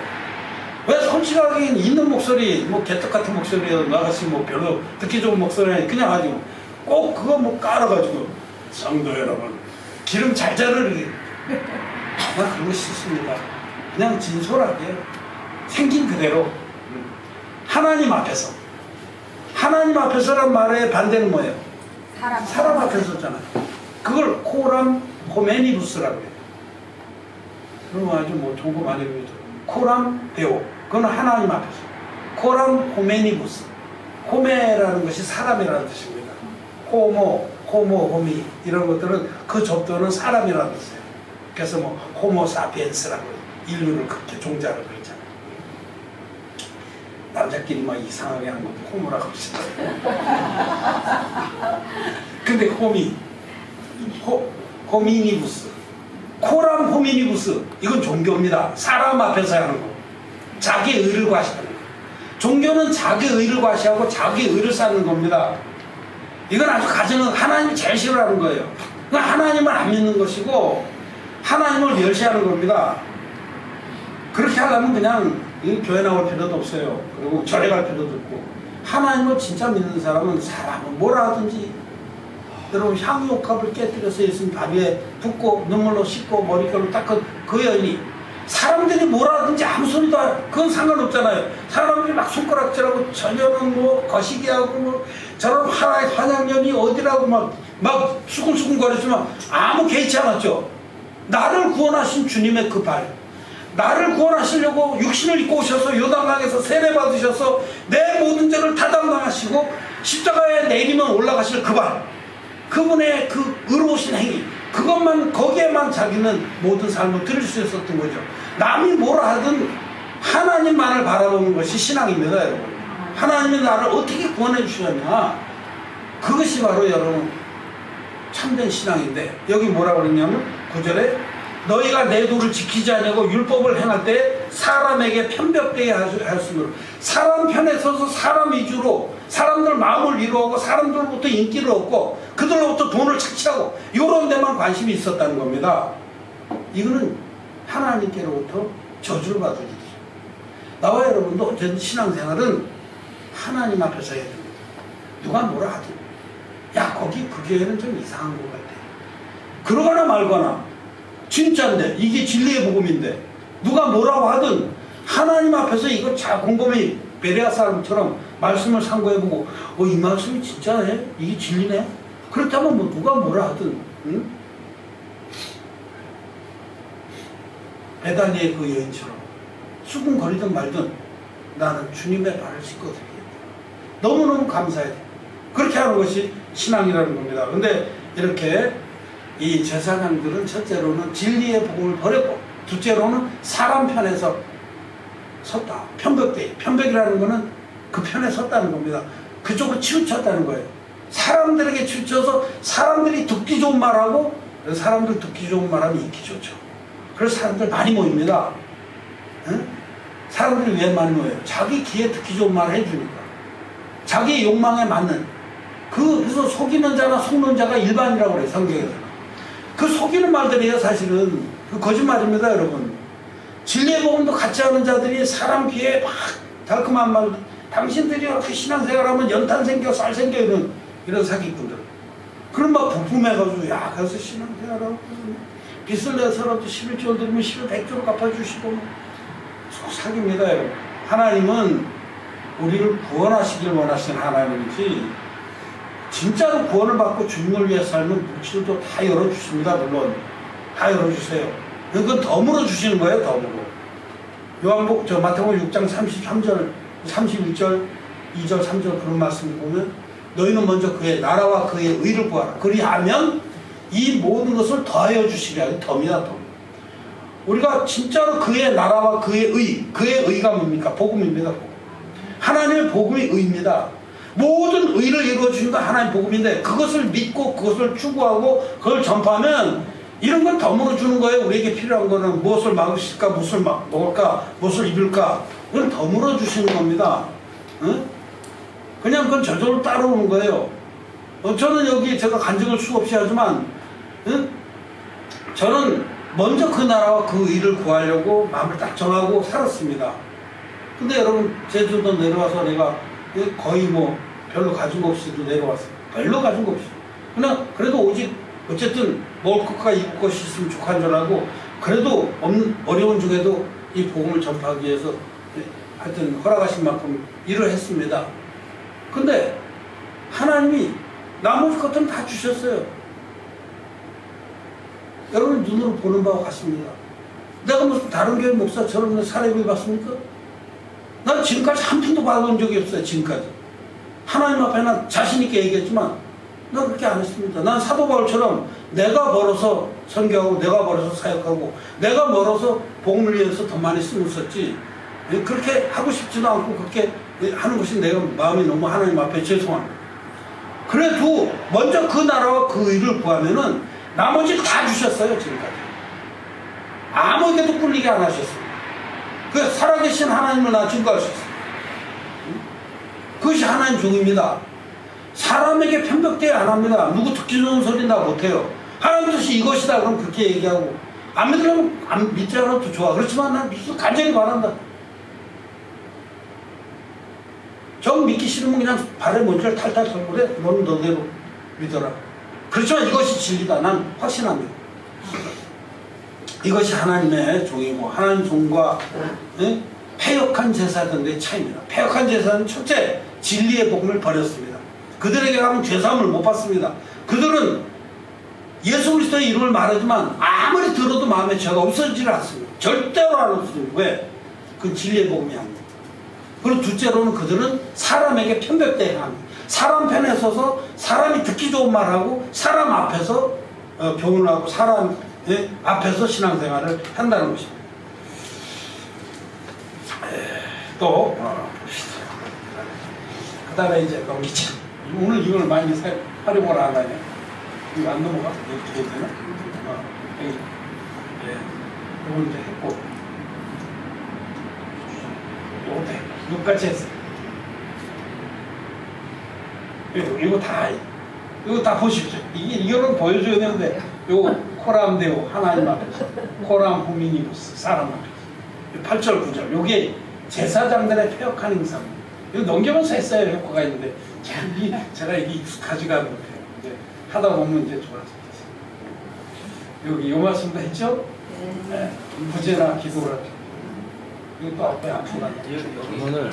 왜 솔직하게 있는 목소리, 뭐 개떡 같은 목소리에 나같이 뭐 별로 듣기 좋은 목소리 그냥 가지고 꼭 그거 뭐 깔아가지고 성도 여러분 기름 잘 자르리. 난 그런 거 싫습니다. 그냥 진솔하게 생긴 그대로 하나님 앞에서. 하나님 앞에서란 말의 반대는 뭐예요? 사람 앞에서잖아요. 그걸 코람 호메니부스라고 해요. 그럼 아주 뭐 종고 많이 배우죠. 코람 데오. 그건 하나님 앞에서. 코람 호메니부스. 호메라는 것이 사람이라는 뜻입니다. 호모, 이런 것들은 그 접도는 사람이라는 뜻이에요. 그래서 뭐 호모사피엔스라고 인류를 그렇게 종자를 그랬잖아요. 남자끼리 막 이상하게 하는 것도 호모라고 하시더라고요. 근데 호미니부스, 코람 호미니부스, 이건 종교입니다. 사람 앞에서 하는 거. 자기 의를 과시하는 거. 종교는 자기 의를 과시하고 자기 의를 쌓는 겁니다. 이건 아주 가정은 하나님이 제일 싫어하는 거예요. 하나님을 안 믿는 것이고 하나님을 멸시하는 겁니다. 그렇게 하려면 그냥 교회 나올 필요도 없어요. 그리고 절에 갈 필요도 없고. 하나님을 진짜 믿는 사람은 사람은 뭐라 하든지 여러분 향유옥합을 깨뜨려서 예수님 발 위에 붓고 눈물로 씻고 머릿결로 닦은 그 여인이 사람들이 뭐라 하든지 아무 소리도 그건 상관없잖아요. 사람들이 막 손가락질하고 저녀는 뭐 거시기하고 뭐 저런 하나의 환양년이 어디라고 막 수근수근 거리지만 아무 개의치 않았죠. 나를 구원하신 주님의 그 발, 나를 구원하시려고 육신을 입고 오셔서 요단강에서 세례 받으셔서 내 모든 죄를 다 담당하시고 십자가에 내리면 올라가실 그 발, 그분의 그 의로우신 행위, 그것만 거기에만 자기는 모든 삶을 드릴 수 있었던 거죠. 남이 뭐라 하든 하나님만을 바라보는 것이 신앙입니다, 여러분. 하나님이 나를 어떻게 구원해 주시느냐, 그것이 바로 여러분 참된 신앙인데, 여기 뭐라고 그랬냐면 9절에 너희가 내 도를 지키지 아니하고 율법을 행할 때 사람에게 편벽되게 하였으므로, 사람 편에 서서 사람 위주로 사람들 마음을 위로하고 사람들로부터 인기를 얻고 그들로부터 돈을 착취하고 이런 데만 관심이 있었다는 겁니다. 이거는 하나님께로부터 저주를 받을 일이죠. 나와 여러분도 어쨌든 신앙생활은 하나님 앞에서 해야 됩니다. 누가 뭐라 하든 야 거기 그 교회는 좀 이상한 것 같아, 그러거나 말거나 진짜인데 이게 진리의 복음인데 누가 뭐라고 하든 하나님 앞에서 이거 잘 곰곰이 베레아 사람처럼 말씀을 상고해보고 이 말씀이 진짜네, 이게 진리네, 그렇다면 뭐 누가 뭐라 하든, 응? 베다니의 그 여인처럼 수군거리든 말든 나는 주님의 발을 씻고 드리겠다. 너무너무 감사해. 그렇게 하는 것이 신앙이라는 겁니다. 근데 이렇게 이 제사장들은 첫째로는 진리의 복음을 버렸고, 둘째로는 사람 편에서 섰다. 편벽이라는 것은 그 편에 섰다는 겁니다. 그쪽으로 치우쳤다는 거예요. 사람들에게 치우쳐서 사람들이 듣기 좋은 말하고, 사람들 듣기 좋은 말하면 인기 좋죠. 그래서 사람들 많이 모입니다. 응? 사람들이 왜 많이 모여요? 자기 귀에 듣기 좋은 말을 해주니까. 자기 욕망에 맞는. 그래서 속이는 자나 속는 자가 일반이라고 그래요, 성경에서. 그 속이는 말들이에요, 사실은. 그 거짓말입니다, 여러분. 진리의 복음도 같이 하는 자들이 사람 귀에 막 달콤한 말 당신들이 이렇게 신앙생활하면 연탄 생겨 쌀 생겨 이런 사기꾼들. 그럼 막 부품해가지고 야 가서 신앙생활하고 빚을 내서라도 11조를 드리면 1100조를 갚아주시고 사기입니다. 여러분. 하나님은 우리를 구원하시길 원하시는 하나님이지 진짜로 구원을 받고 주님을 위해 삶은 묵시도 다 열어주십니다. 물론 다 열어주세요. 그건 덤으로 주시는 거예요. 덤으로. 마태복음 6장 33절 31절 2절 3절 그런 말씀을 보면 너희는 먼저 그의 나라와 그의 의를 구하라. 그리하면 이 모든 것을 더하여 주시리라. 덤이다. 덤. 우리가 진짜로 그의 나라와 그의 의가 뭡니까? 복음입니다. 복음. 하나님의 복음이 의입니다. 모든 의를 이루어주신 건 하나님 복음인데 그것을 믿고 그것을 추구하고 그걸 전파하면 이런 걸 덤으로 주는 거예요. 우리에게 필요한 거는 무엇을 막으실까, 무엇을 먹을까, 무엇을 입을까 그건 덤으로 주시는 겁니다. 응? 그냥 그건 저절로 따라오는 거예요. 저는 여기 제가 간증을 수없이 하지만 응? 저는 먼저 그 나라와 그 의를 구하려고 마음을 딱 정하고 살았습니다. 근데 여러분 제주도 내려와서 내가 거의 뭐 별로 가진 거 없이도 내려왔어요. 별로 가진 거 없이. 그냥 그래도 오직 어쨌든 먹을 것과 입을 것이 있으면 족한 줄 알고 그래도 어려운 중에도 이 복음을 전파하기 위해서 하여튼 허락하신 만큼 일을 했습니다. 근데 하나님이 나머지 것들은 다 주셨어요. 여러분 눈으로 보는 바와 같습니다. 내가 무슨 다른 교회 목사처럼 사례비 받습니까? 난 지금까지 한 푼도 받아본 적이 없어요. 지금까지. 하나님 앞에 난 자신있게 얘기했지만 난 그렇게 안 했습니다. 난 사도 바울처럼 내가 벌어서 선교하고 내가 벌어서 사역하고 내가 벌어서 복음을 위해서 더 많이 쓰고 있었지 그렇게 하고 싶지도 않고 그렇게 하는 것이 내가 마음이 너무 하나님 앞에 죄송합니다. 그래도 먼저 그 나라와 그 의를 구하면은 나머지 다 주셨어요. 지금까지 아무에게도 꿀리게 안 하셨어요. 그 살아계신 하나님을 나 증거하셨어요. 그것이 하나님 종입니다. 사람에게 편벽대회 안 합니다. 누구 듣기 좋은 소리 나 못해요. 하나님 뜻이 이것이다 그럼 그렇게 얘기하고 안 믿으려면 안 믿지 않아도 좋아. 그렇지만 난 간절히 바란다. 정 믿기 싫으면 그냥 발에 먼지를 탈탈 털고래. 너는 너대로 믿어라. 그렇지만 이것이 진리다. 난 확신합니다. 이것이 하나님의 종이고 하나님 종과 패역한 제사장들의 차이입니다. 패역한 제사는 첫째 진리의 복음을 버렸습니다. 그들에게 가면 죄사함을 못 받습니다. 그들은 예수 그리스도의 이름을 말하지만 아무리 들어도 마음에 죄가 없어지질 않습니다. 절대로 안 없어집니다. 왜? 그 진리의 복음이 아닙니다. 그리고 둘째로는 그들은 사람에게 편벽대행을 합니다. 사람 편에 서서 사람이 듣기 좋은 말하고 사람 앞에서 교훈을 하고 사람 앞에서 신앙생활을 한다는 것입니다. 또 봅시다. 그 다음에 이제 넘기자. 오늘 이걸 많이 활용을 안 하냐? 이거 안 넘어가? 이렇게 해야 되나? 여기. 이거 이제 했고. 요것도 했고. 요까지 했어. 이거 다 보십시오. 이거는 보여줘야 되는데, 요거 코람 데오 하나님 앞에서, 코람 후미니무스 사람 앞에서. 8절 9절. 요게 제사장들의 폐역한 행사입니다. 이거 넘겨면서 했어요. 효과가 있는데 제가 이게 익숙하지가 못해요. 이제 하다 보면 이제 좋아지겠어요. 여기 요 말씀도 했죠? 네. 무죄나 기도를 하죠. 이것도 앞에 안 풀어놨네. 오늘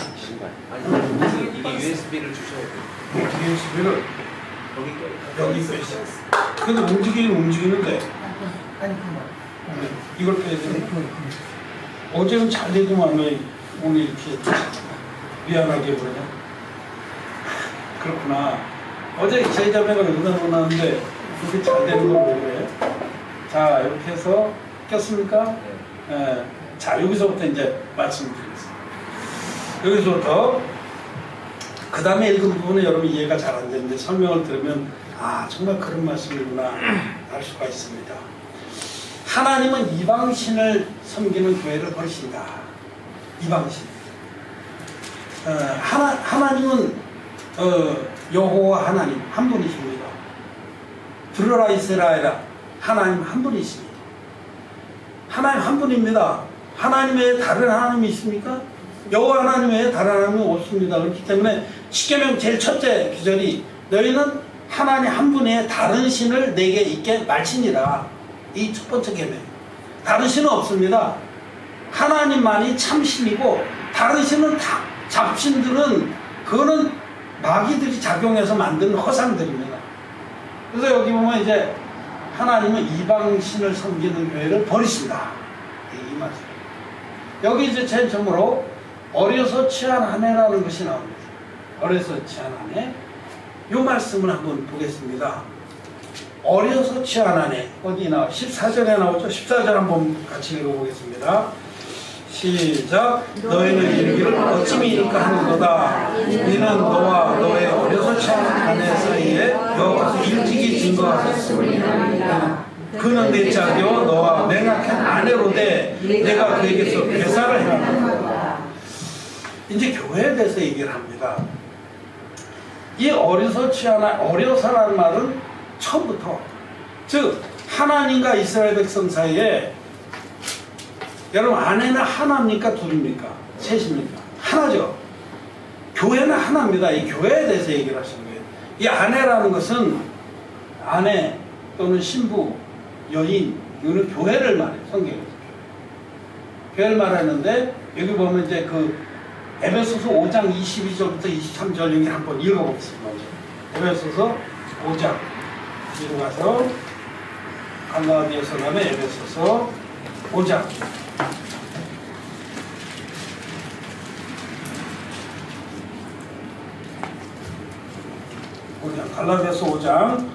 아니 이게 USB를 주셔야 돼요. USB를 여기 빼시죠. 근데 움직이는데 이걸 빼야 되네. 어제는 잘 되더만 왜 오늘 이렇게 미안하게 그러냐? 그렇구나. 어제 제 자매가 여기다 놓았는데 이렇게 잘 되는 걸 왜 그래? 자, 이렇게 해서 꼈습니까? 네. 자, 여기서부터 이제 말씀드리겠습니다. 여기서부터 그 다음에 읽은 부분은 여러분 이해가 잘 안 되는데 설명을 들으면 아 정말 그런 말씀이구나 알 수가 있습니다. 하나님은 이방신을 섬기는 교회를 버리신다. 이방신. 하나님은 여호와 하나님 한 분이십니다. 들어라 이스라엘아 하나님 한 분이십니다. 하나님 한 분입니다. 하나님 외에 다른 하나님이 있습니까? 여호와 하나님 외에 다른 하나님은 없습니다. 그렇기 때문에 십계명 제일 첫째 구절이 너희는 하나님 한 분의 다른 신을 내게 있게 말지니라. 이 첫 번째 계명. 다른 신은 없습니다. 하나님만이 참 신이고 다른 신은 다 잡신들은 그거는 마귀들이 작용해서 만든 허상들입니다. 그래서 여기 보면 이제 하나님은 이방 신을 섬기는 교회를 버리신다. 이 말씀. 여기 이제 제일 처음으로 어려서 취한 아내라는 것이 나옵니다. 어려서 취한 아내. 이 말씀을 한번 보겠습니다. 어려서 취한 아내. 어디 나와? 14절에 나오죠? 14절 한번 같이 읽어보겠습니다. 시작. 너희는 이르기를 어찌미니까 하는도다. 이는 너와 너의 어려서 취한 아내 사이에 여호와께서 일찍이 증거하셨으므리라. 그는 내 짝이요 너와 맹약한 아내로되 내가 그에게서 배사를 행한다. 이제 교회에 대해서 얘기를 합니다. 이 어려서 취하나 어려서라는 말은 처음부터 즉 하나님과 이스라엘 백성 사이에 여러분 아내는 하나입니까 둘입니까? 셋입니까? 하나죠. 교회는 하나입니다. 이 교회에 대해서 얘기를 하시는 거예요. 이 아내라는 것은 아내 또는 신부, 여인 이거는 교회를 말해요. 성경에서 교회를 말하는데 여기 보면 이제 그 에베소서 5장 22절부터 23절 여기 한번 읽어보겠습니다. 에베소서 5장 뒤로 가서 갈라디아서 다음에 에베소서 5장 갈라디아서 5장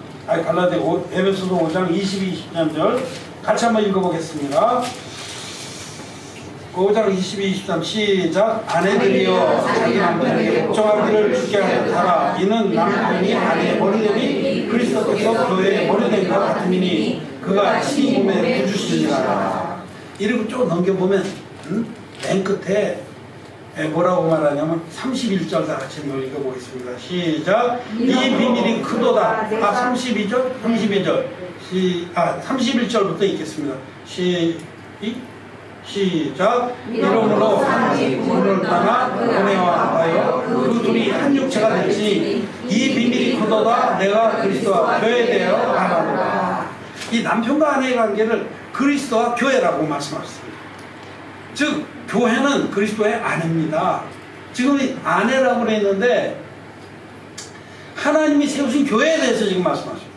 에베소서 5장 22, 23절 같이 한번 읽어보겠습니다. 5장 22, 23 시작. 아내들이여 자기 남편에게 복종하기를 주께 하라. 이는 남편이 아내의 머리됨이 그리스도께서 교회의 머리됨과 같음이니 그가 친히 몸에 부주시니라. 이렇게 쭉 넘겨보면 맨 끝에 뭐라고 말하냐면 31절 다 같이 읽어보겠습니다. 시작. 이 비밀이 크도다. 32절 32절 31절부터 읽겠습니다. 시작. 이러므로 하나님 부모를 떠나 아내와 하여 그 둘이 한 육체가 됐으니 이 비밀이 크도다. 내가 그리스도와 교회에 대하여 말하노라. 이 남편과 아내의 관계를 그리스도와 교회라고 말씀하셨습니다. 즉 교회는 그리스도의 아내입니다. 지금 아내라고 그랬는데 하나님이 세우신 교회에 대해서 지금 말씀하십니다.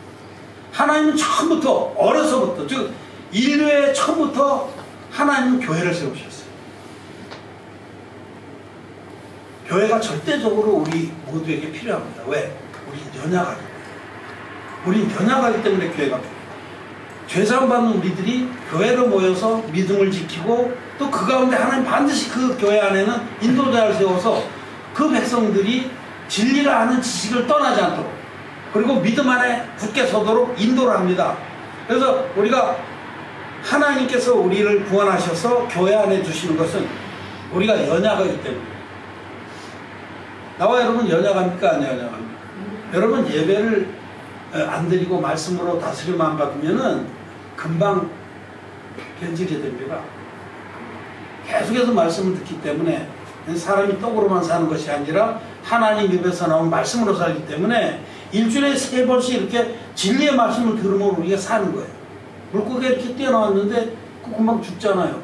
하나님은 처음부터 어려서부터 즉 인류의 처음부터 하나님은 교회를 세우셨어요. 교회가 절대적으로 우리 모두에게 필요합니다. 왜? 우리 연약하기 때문에. 우린 연약하기 때문에 교회가 필요해요. 죄사함 받는 우리들이 교회로 모여서 믿음을 지키고 또 그 가운데 하나님 반드시 그 교회 안에는 인도자를 세워서 그 백성들이 진리를 아는 지식을 떠나지 않도록 그리고 믿음 안에 굳게 서도록 인도를 합니다. 그래서 우리가 하나님께서 우리를 구원하셔서 교회 안에 두시는 것은 우리가 연약하기 때문에. 나와 여러분 연약합니까? 안 연약합니까? 여러분 예배를 안 드리고 말씀으로 다스림 안 받으면은 금방 변질이 됩니다. 계속해서 말씀을 듣기 때문에 사람이 떡으로만 사는 것이 아니라 하나님 입에서 나온 말씀으로 살기 때문에 일주일에 3번씩 이렇게 진리의 말씀을 들으면 우리가 사는 거예요. 물고기가 이렇게 뛰어나왔는데 금방 죽잖아요.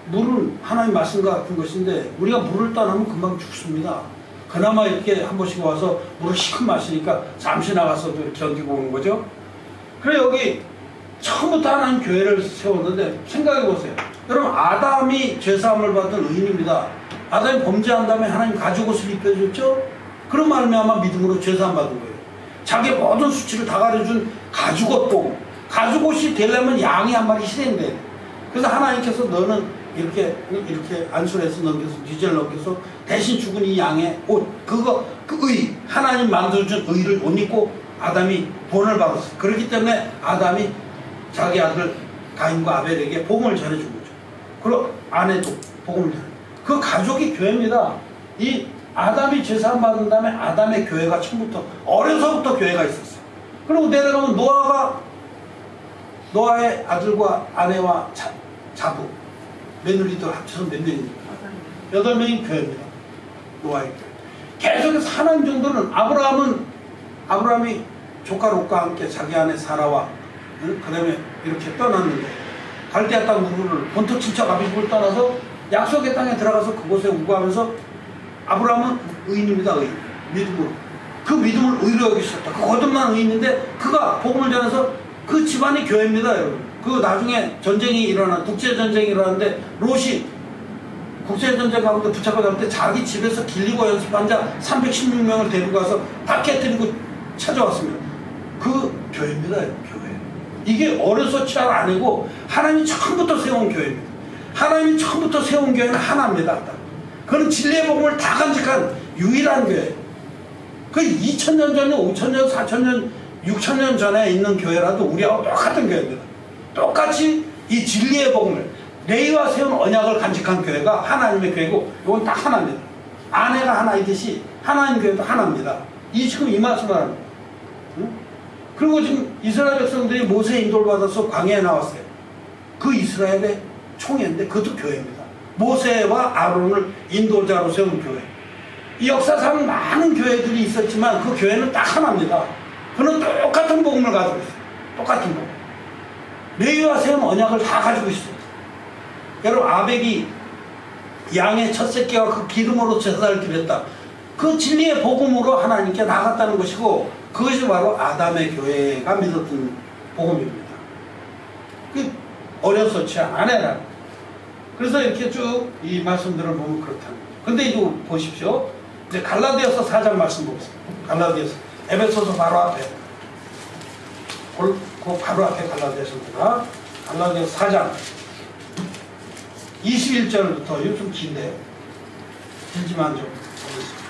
물은 하나님 말씀과 같은 것인데 우리가 물을 떠나면 금방 죽습니다. 그나마 이렇게 한 번씩 와서 물을 시큼 마시니까 잠시 나가서도 이렇게 견디고 오는 거죠. 그래 여기 처음부터 하나님 교회를 세웠는데 생각해 보세요. 여러분 아담이 죄사함을 받은 의인입니다. 아담이 범죄한 다음에 하나님 가죽옷을 입혀줬죠. 그런 말미암아 믿음으로 죄사함 받은 거예요. 자기 모든 수치를 다 가려준 가죽옷 보고 가죽옷이 되려면 양이 한 마리 희생돼야 돼. 그래서 하나님께서 너는 이렇게 안술해서 넘겨서 뒤절 넘겨서 대신 죽은 이 양의 옷 그 의 하나님 만들어준 의를 옷 입고 아담이 본을 받았어요. 그렇기 때문에 아담이 자기 아들 가인과 아벨에게 복음을 전해준 거죠. 그리고 아내도 복음을 전해. 그 가족이 교회입니다. 이 아담이 죄사함 받은 다음에 아담의 교회가 처음부터 어려서부터 교회가 있었어요. 그리고 내려가면 노아의 아들과 아내와 자부 며느리들 합쳐서 몇 명입니까? 8명이 교회입니다. 노아의 교회. 계속해서 하나님 정도는 아브라함이 조카 롯과 함께 자기 아내 사라와 그 다음에 이렇게 떠났는데 갈대아 땅 우르를 본토 친척 아비집을 떠나서 약속의 땅에 들어가서 그곳에 우거하면서 아브라함은 의인입니다. 의인. 믿음으로. 그 믿음을 의로 여기셨다. 그 거듭난 의인인데 그가 복음을 전해서 그 집안이 교회입니다. 여러분. 그 나중에 전쟁이 일어나 국제전쟁이 일어나는데 롯이 국제전쟁 가운데 붙잡혀 갈 때 자기 집에서 길리고 연습한 자 316명을 데리고 가서 다 깨뜨리고 찾아왔습니다. 그 교회입니다. 교회. 이게 어려서 취할 아니고 하나님이 처음부터 세운 교회입니다. 하나님이 처음부터 세운 교회는 하나입니다. 그는 진리의 복음을 다 간직한 유일한 교회. 그 2000년 전에 5000년, 4000년, 6000년 전에 있는 교회라도 우리하고 똑같은 교회입니다. 똑같이 이 진리의 복음을 레위와 세운 언약을 간직한 교회가 하나님의 교회고 이건 딱 하나입니다. 아내가 하나이듯이 하나님 교회도 하나입니다. 지금 이 말씀을 합니다. 응? 그리고 지금 이스라엘 백성들이 모세의 인도를 받아서 광야에 나왔어요. 그 이스라엘의 총회인데 그것도 교회입니다. 모세와 아론을 인도자로 세운 교회. 이 역사상 많은 교회들이 있었지만 그 교회는 딱 하나입니다. 그는 똑같은 복음을 가지고 있어요. 똑같은 복음. 레위와 세운 언약을 다 가지고 있어요. 여러분 아벨이 양의 첫 새끼와 그 기름으로 제사를 드렸다. 그 진리의 복음으로 하나님께 나갔다는 것이고 그것이 바로 아담의 교회가 믿었던 복음입니다. 그 어려서 취한 아내라. 그래서 이렇게 쭉 이 말씀들을 보면 그렇다는 거예요. 근데 이거 보십시오. 이제 갈라디아서 4장 말씀 보겠습니다. 갈라디아서 에베소서 바로 앞에 그 바로 앞에 갈라디아서입니다. 갈라디아서 4장 21절부터 이거 좀 긴데요. 길지만 좀 보겠습니다.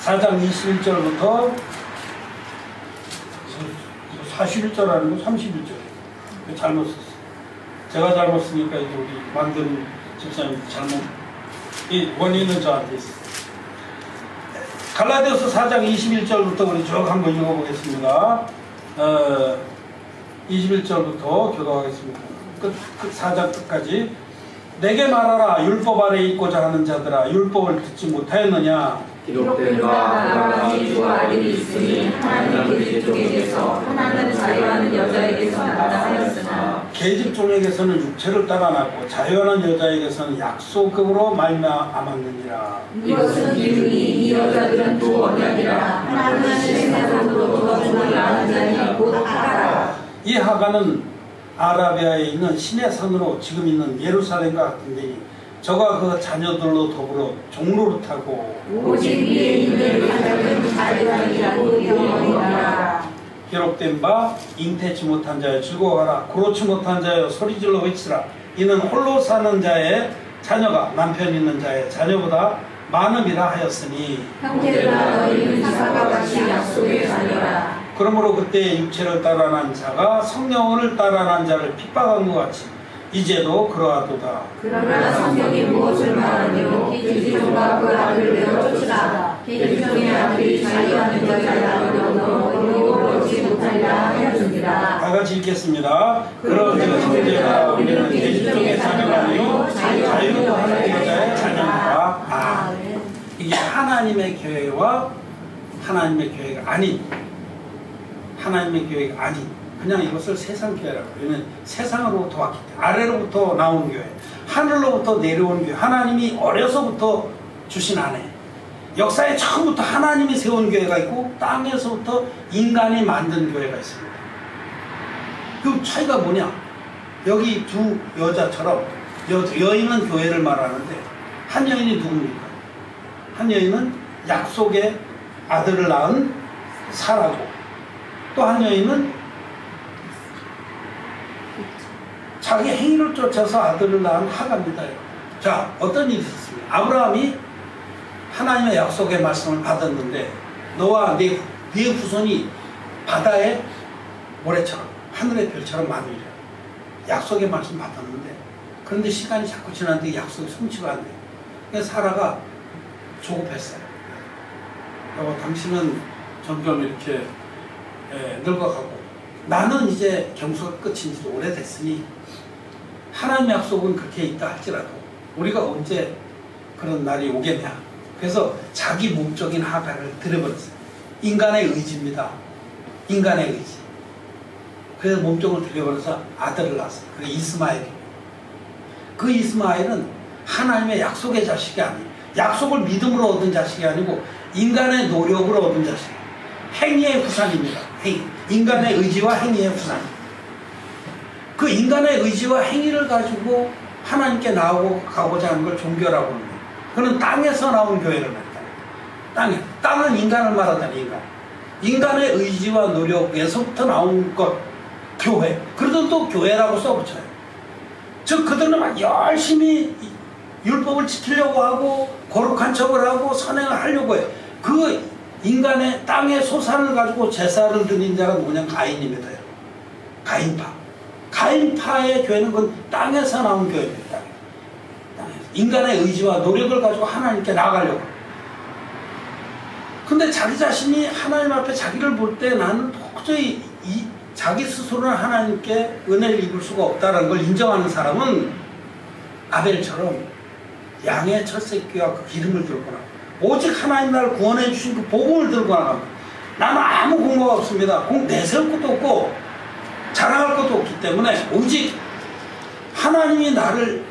4장 21절부터 41절 아니고 31절 잘못 썼어요. 제가 잘못 쓰니까 이제 우리 만든 집사님 잘못 이 원인은 저한테 있어요. 갈라디아서 4장 21절부터 우리 쭉 한번 읽어보겠습니다. 21절부터 교도하겠습니다. 끝 4장 끝까지. 내게 말하라. 율법 아래 있고자 하는 자들아, 율법을 듣지 못하였느냐. 기록된 바 아브라함이 두 아들이 있으니 하나는 계집종에게서 하나는 자유하는 여자에게서 낳았다 하였으나 계집종에게서는 육체를 따라 낳고 자유하는 여자에게서는 약속으로 말미암았느니라. 이것은 이르니 이 여자들은 두 언약이라. 하나는 신생아로 거주를 낳은 자니 곧 하가라. 이 하가는 아라비아에 있는 신의 산으로 지금 있는 예루살렘과 같은 데니 저가 그 자녀들로 더불어 종로를 타고 오직 위에 있는 하나는 자유하니라고 영원이라. 기록된 바 잉태치 못한 자여 즐거워하라. 고로치 못한 자여 소리질러 외치라. 이는 홀로 사는 자의 자녀가 남편 있는 자의 자녀보다 많음이라 하였으니 형제들아 너희는 이삭과 같이 약속의 자녀라. 그러므로 그때 육체를 따라 난 자가 성령을 따라 난 자를 핍박한 것 같이 이제도 그러하도다. 그러나 성경이 무엇을 말하며 계집종과 그 아들을 내어 쫓으라. 계집종의 아들이 자유하는 여자라도 너희로 얻지 못하리라 하였느니라. 다 같이 읽겠습니다. 그런즉 형제들아 우리는 계집종의 자녀가 아니요 자유하는 여자의 자녀입니다. 이게 하나님의 교회와 하나님의 교회가 아닌 하나님의 교회가 아닌 그냥 이것을 세상 교회라고. 왜냐면 세상으로부터 왔기 때문에 아래로부터 나온 교회, 하늘로부터 내려온 교회, 하나님이 어려서부터 주신 아내, 역사에 처음부터 하나님이 세운 교회가 있고 땅에서부터 인간이 만든 교회가 있습니다. 그 차이가 뭐냐? 여기 두 여자처럼 여인은 교회를 말하는데 한 여인이 누굽니까? 한 여인은 약속의 아들을 낳은 사라고, 또 한 여인은 자기 행위를 쫓아서 아들을 낳은 하가입니다. 자, 어떤 일이 있었습니까? 아브라함이 하나님의 약속의 말씀을 받았는데 너와 네 후손이 바다의 모래처럼 하늘의 별처럼 많으리라. 약속의 말씀 받았는데 그런데 시간이 자꾸 지났는데 약속이 성취가 안 돼요. 그래서 사라가 조급했어요. 여보, 당신은 점점 이렇게 늙어가고 나는 이제 경수가 끝인 지도 오래됐으니 하나님의 약속은 그렇게 있다 할지라도 우리가 언제 그런 날이 오겠냐. 그래서 자기 몸적인 하나를 들여버렸어요. 인간의 의지입니다. 인간의 의지. 그래서 몸종을 들여버려서 아들을 낳았어요. 그게 이스마엘이에요. 그 이스마엘은 하나님의 약속의 자식이 아니에요. 약속을 믿음으로 얻은 자식이 아니고 인간의 노력으로 얻은 자식이에요. 행위의 후산입니다. 행위. 인간의 의지와 행위의 후산. 그 인간의 의지와 행위를 가지고 하나님께 나아가고자 하는 걸 종교라고 합니다. 그는 땅에서 나온 교회를 말합니다. 땅은 인간을 말하잖아요. 인간의 의지와 노력에서부터 나온 것, 교회. 그래도 또 교회라고 써붙여요. 즉 그들은 막 열심히 율법을 지키려고 하고 거룩한 척을 하고 선행을 하려고 해요. 그 인간의 땅의 소산을 가지고 제사를 드린 자가 누구냐? 가인입니다. 가인파. 가인파의 교회는 그건 땅에서 나온 교회입니다. 땅에서. 인간의 의지와 노력을 가지고 하나님께 나아가려고. 근데 자기 자신이 하나님 앞에 자기를 볼 때 나는 도저히 자기 스스로는 하나님께 은혜를 입을 수가 없다는 걸 인정하는 사람은 아벨처럼 양의 첫 새끼와 그 기름을 들고 나가. 오직 하나님 나를 구원해 주신 그 복음을 들고 나갑니다. 나는 아무 공로가 없습니다. 내세울 것도 없고 자랑할 것도 없기 때문에 오직 하나님이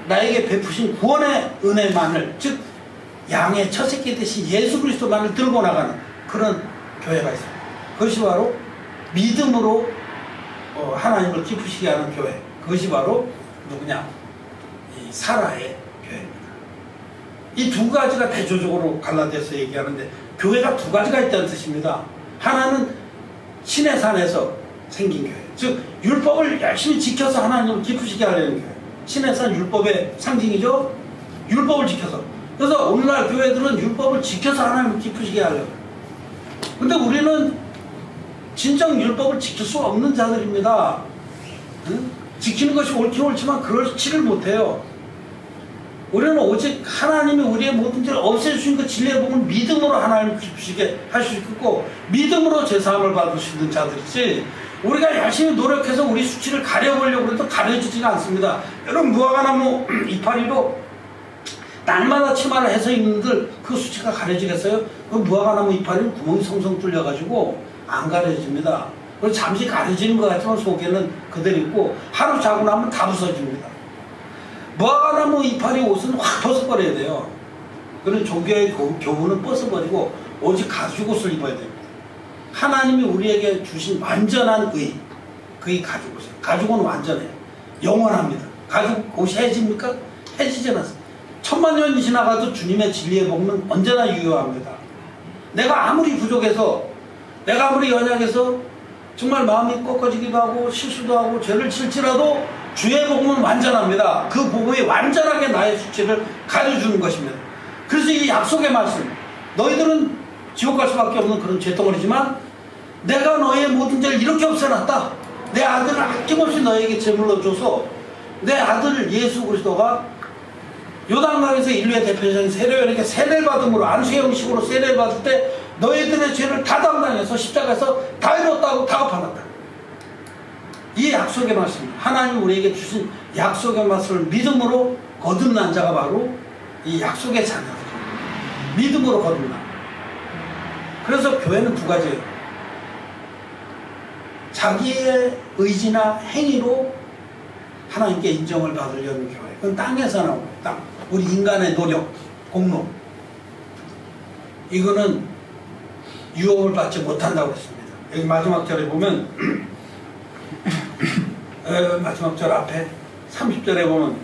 나에게 베푸신 구원의 은혜만을, 즉 양의 첫 새끼 대신 예수 그리스도만을 들고 나가는 그런 교회가 있습니다. 그것이 바로 믿음으로 하나님을 기쁘시게 하는 교회. 그것이 바로 누구냐? 이 사라의 교회입니다. 이 두 가지가 대조적으로 갈라디아서 얘기하는데 교회가 두 가지가 있다는 뜻입니다. 하나는 신의 산에서 생긴 교회. 즉 율법을 열심히 지켜서 하나님을 기쁘시게 하려는 교회. 신의 산 율법의 상징이죠. 율법을 지켜서. 그래서 오늘날 교회들은 율법을 지켜서 하나님을 기쁘시게 하려고. 근데 우리는 진정 율법을 지킬 수 없는 자들입니다. 응? 지키는 것이 옳긴 옳지만 그렇지를 못해요. 우리는 오직 하나님이 우리의 모든 죄를 없애주신 그 진리의 복음을 믿음으로 하나님을 기쁘시게 할 수 있고 믿음으로 제사함을 받을 수 있는 자들이지, 우리가 열심히 노력해서 우리 수치를 가려보려고 해도 가려지지가 않습니다. 여러분 무화과나무 이파리로 날마다 치마를 해서 입는들 그 수치가 가려지겠어요? 그 무화과나무 이파리는 구멍이 성성 뚫려가지고 안 가려집니다. 그리고 잠시 가려지는 것 같지만 속에는 그대로 있고 하루 자고 나면 다 부서집니다. 무화과나무 이파리 옷은 확 벗어버려야 돼요. 그런 종교의 교훈은 벗어버리고 오직 가죽옷을 입어야 됩니다. 하나님이 우리에게 주신 완전한 의, 그게 가죽옷이에요. 가죽은 완전해요. 영원합니다. 가죽옷이 해집니까? 해지지 않습니다. 천만 년이 지나가도 주님의 진리의 복음은 언제나 유효합니다. 내가 아무리 부족해서, 내가 아무리 연약해서 정말 마음이 꺾어지기도 하고 실수도 하고 죄를 질지라도 주의 복음은 완전합니다. 그 복음이 완전하게 나의 수치를 가려주는 것입니다. 그래서 이 약속의 말씀, 너희들은 지옥 갈 수밖에 없는 그런 죄덩어리지만 내가 너의 모든 죄를 이렇게 없애놨다. 내 아들을 아낌없이 너에게 제물로 줘서 내 아들 예수 그리스도가 요단강에서 인류의 대표자인 세례요한에게 세례를 받음으로 안수의 형식으로 세례를 받을 때 너희들의 죄를 다 담당해서 십자가에서 다 이뤘다고 다급하다. 이 약속의 말씀, 하나님 우리에게 주신 약속의 말씀을 믿음으로 거듭난 자가 바로 이 약속의 자녀들입니다. 믿음으로 거듭나. 그래서 교회는 두 가지예요. 자기의 의지나 행위로 하나님께 인정을 받으려는 교회. 그건 땅에서 나오고 땅. 우리 인간의 노력, 공로. 이거는 유업을 받지 못한다고 했습니다. 여기 마지막 절에 보면 마지막 절 앞에 30절에 보면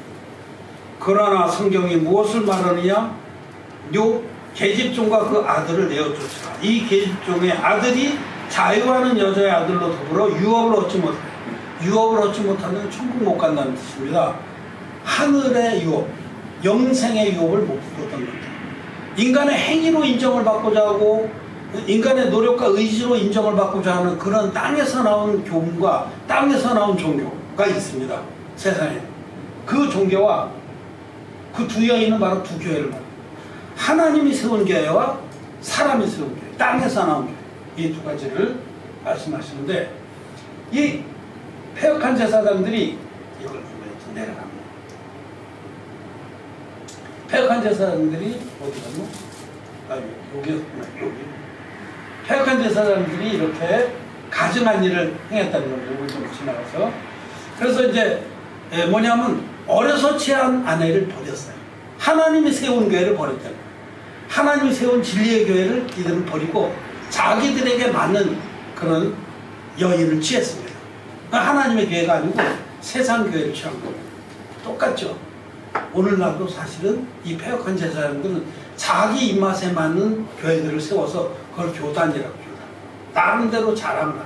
그러나 성경이 무엇을 말하느냐? 요 계집종과 그 아들을 내어쫓으라. 이 계집종의 아들이 자유하는 여자의 아들로 더불어 유업을 얻지 못해. 유업을 얻지 못하면 천국 못 간다는 뜻입니다. 하늘의 유업, 영생의 유업을 못 얻는 겁니다. 인간의 행위로 인정을 받고자 하고 인간의 노력과 의지로 인정을 받고자 하는 그런 땅에서 나온 교훈과 땅에서 나온 종교가 있습니다. 세상에. 그 종교와 그 두 여인은 바로 두 교회를 말합니다. 하나님이 세운 교회와 사람이 세운 교회, 땅에서 나온 교회. 이 두 가지를 말씀하시는데 이 폐역한 제사장들이 이걸 보면 내려갑니다. 폐역한 제사장들이 어디 갔노? 아, 여기였구나, 여기. 폐역한 제사장들이 이렇게 가증한 일을 행했다는 겁니다. 이걸 좀 지나가서. 그래서 이제 뭐냐면 어려서 취한 아내를 버렸어요. 하나님이 세운 교회를 버렸다는 거예요. 하나님이 세운 진리의 교회를 이들은 버리고 자기들에게 맞는 그런 여인을 취했습니다. 하나님의 교회가 아니고 세상 교회를 취한 겁니다. 똑같죠. 오늘날도 사실은 이 폐역한 제사장들은 자기 입맛에 맞는 교회들을 세워서 그걸 교단이라고 합니다. 나름대로 자랑합니다.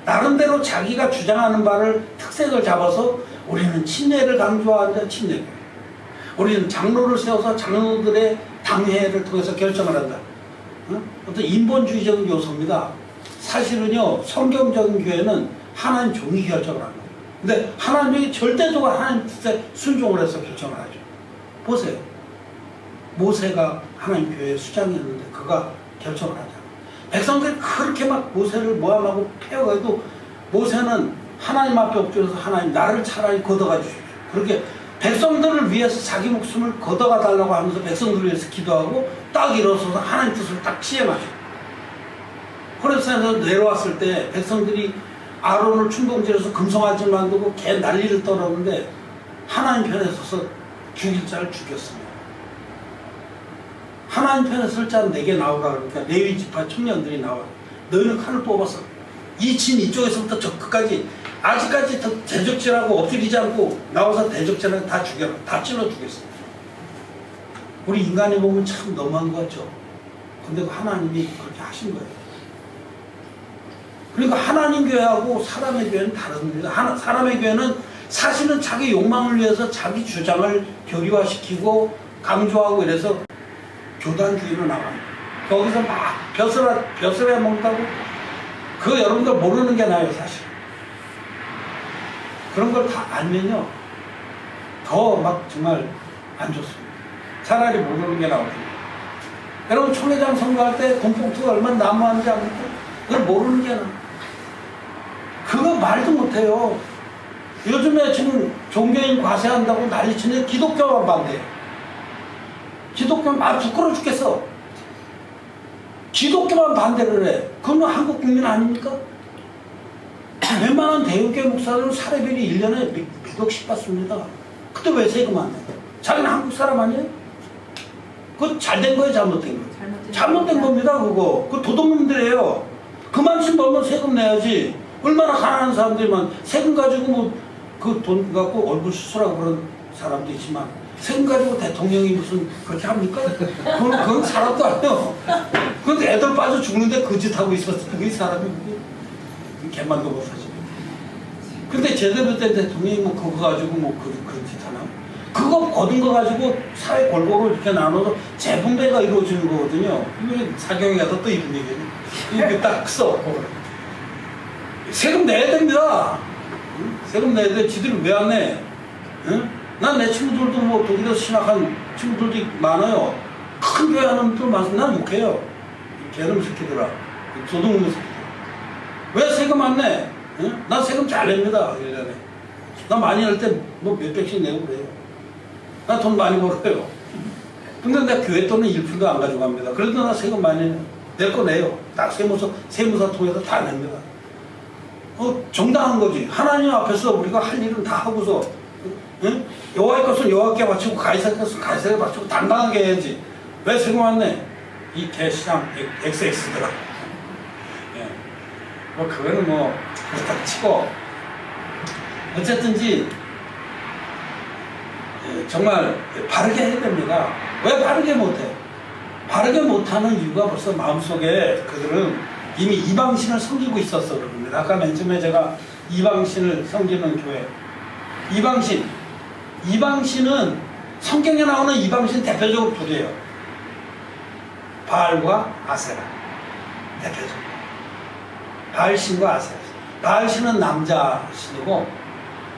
나름대로 자기가 주장하는 바를 특색을 잡아서 우리는 친례를 강조하는데 친례교회, 우리는 장로를 세워서 장로들의 당회를 통해서 결정을 한다. 어떤 인본주의적인 요소입니다. 사실은요, 성경적인 교회는 하나님 종이 결정을 합니다. 근데 하나님이 절대적으로 하나님 뜻에 순종을 해서 결정을 하죠. 보세요. 모세가 하나님 교회의 수장이었는데 그가 결정을 하잖아요. 백성들이 그렇게 막 모세를 모함하고 폐역해도 모세는 하나님 앞에 엎드려서 하나님 나를 차라리 걷어가 주십시오. 그렇게 백성들을 위해서 자기 목숨을 걷어가 달라고 하면서 백성들을 위해서 기도하고 딱 일어서서 하나님 뜻을 딱 시행하죠. 호렙산에서 내려왔을 때 백성들이 아론을 충동질해서 금송아지를 만들고 개 난리를 떨었는데 하나님 편에 서서 죽일 자를 죽였습니다. 하나님 편에 설 자는 내게 나오라 그러니까 레위 지파 청년들이 나와. 너희는 칼을 뽑아서 이 진 이쪽에서부터 저 끝까지 아직까지 더 대적질하고 엎드리지 않고 나와서 대적질하고 다 죽여라. 다 찔러 죽였어요. 우리 인간이 보면 참 너무한 것 같죠. 근데 하나님이 그렇게 하신 거예요. 그러니까 하나님 교회하고 사람의 교회는 다릅니다. 사람의 교회는 사실은 자기 욕망을 위해서 자기 주장을 교리화시키고 강조하고 이래서 교단주의로 나갑니다. 거기서 막 벼슬해 먹다고 그거 여러분들 모르는 게 나아요. 사실 그런 걸 다 알면요 더 막 정말 안 좋습니다. 차라리 모르는 게 나오거든요. 여러분 총회장 선거할 때 돈봉투가 얼마나 난무하는지 압니까? 그걸 모르는 게 나아요. 그거 말도 못해요. 요즘에 지금 종교인 과세한다고 난리치는데 기독교만 반대해. 기독교는 막 부끄러워 죽겠어. 기독교만 반대를 해. 그건 한국 국민 아닙니까? 웬만한 대형교회 목사들은 사례비리 1년에 몇 억씩 받습니다. 그때 왜 세금 안 내? 자기는 한국 사람 아니에요? 그거 잘된 거예요? 잘못된 거예요? 잘못된 겁니다. 그거. 그 도둑놈들이에요. 그만큼 벌면 세금 내야지. 얼마나 가난한 사람들만 세금 가지고 뭐 그 돈 갖고 얼굴 수술하고 그런 사람도 있지만 세금 가지고 대통령이 무슨 그렇게 합니까? 그건 사람도 아니에요. 근데 애들 빠져 죽는데 그 짓 하고 있었어. 그 사람이 개만도 못 사지. 근데 제대로 된 대통령이 뭐 그거 가지고 뭐 그런 짓 하나? 그거 거둔 거 가지고 사회 골고루 이렇게 나눠서 재분배가 이루어지는 거거든요. 이게 사경에 가서 또 이런 얘기를 이렇게 딱 써. 세금 내야 됩니다. 응? 세금 내야 돼. 지들이 왜 안 내? 응? 난 내 친구들도 뭐 독일에서 신학한 친구들도 많아요. 큰 교회 하는 분들 많습니다. 난 욕해요. 개놈 새끼들아. 도둑놈 새끼들. 왜 세금 안 내? 응? 난 세금 잘 냅니다. 1년에. 나 많이 낼 때 뭐 몇백씩 내고 그래요. 나 돈 많이 벌어요. 근데 내 교회 돈은 1%도 안 가져갑니다. 그래도 나 세금 많이 내요. 낼 거 내요. 딱 세무사 통해서 다 냅니다. 정당한 거지. 하나님 앞에서 우리가 할 일은 다 하고서, 응? 여호와의 것은 여호와께 바치고 가이사의 것은 가이사에게 바치고 당당하게 해야지. 왜 세금 안 내? 이 개시장 XX더라. 예. 뭐 그거는 뭐 그렇다 치고 어쨌든지 정말 바르게 해야 됩니다. 왜 바르게 못해? 바르게 못하는 이유가 벌써 마음속에 그들은 이미 이방신을 섬기고 있었어 그럽니다. 아까 맨 처음에 제가 이방신을 섬기는 교회. 이방신은 성경에 나오는 이방신 대표적으로 둘이에요. 바알과 아세라. 대표적으로. 바알신과 아세라. 바알신은 남자신이고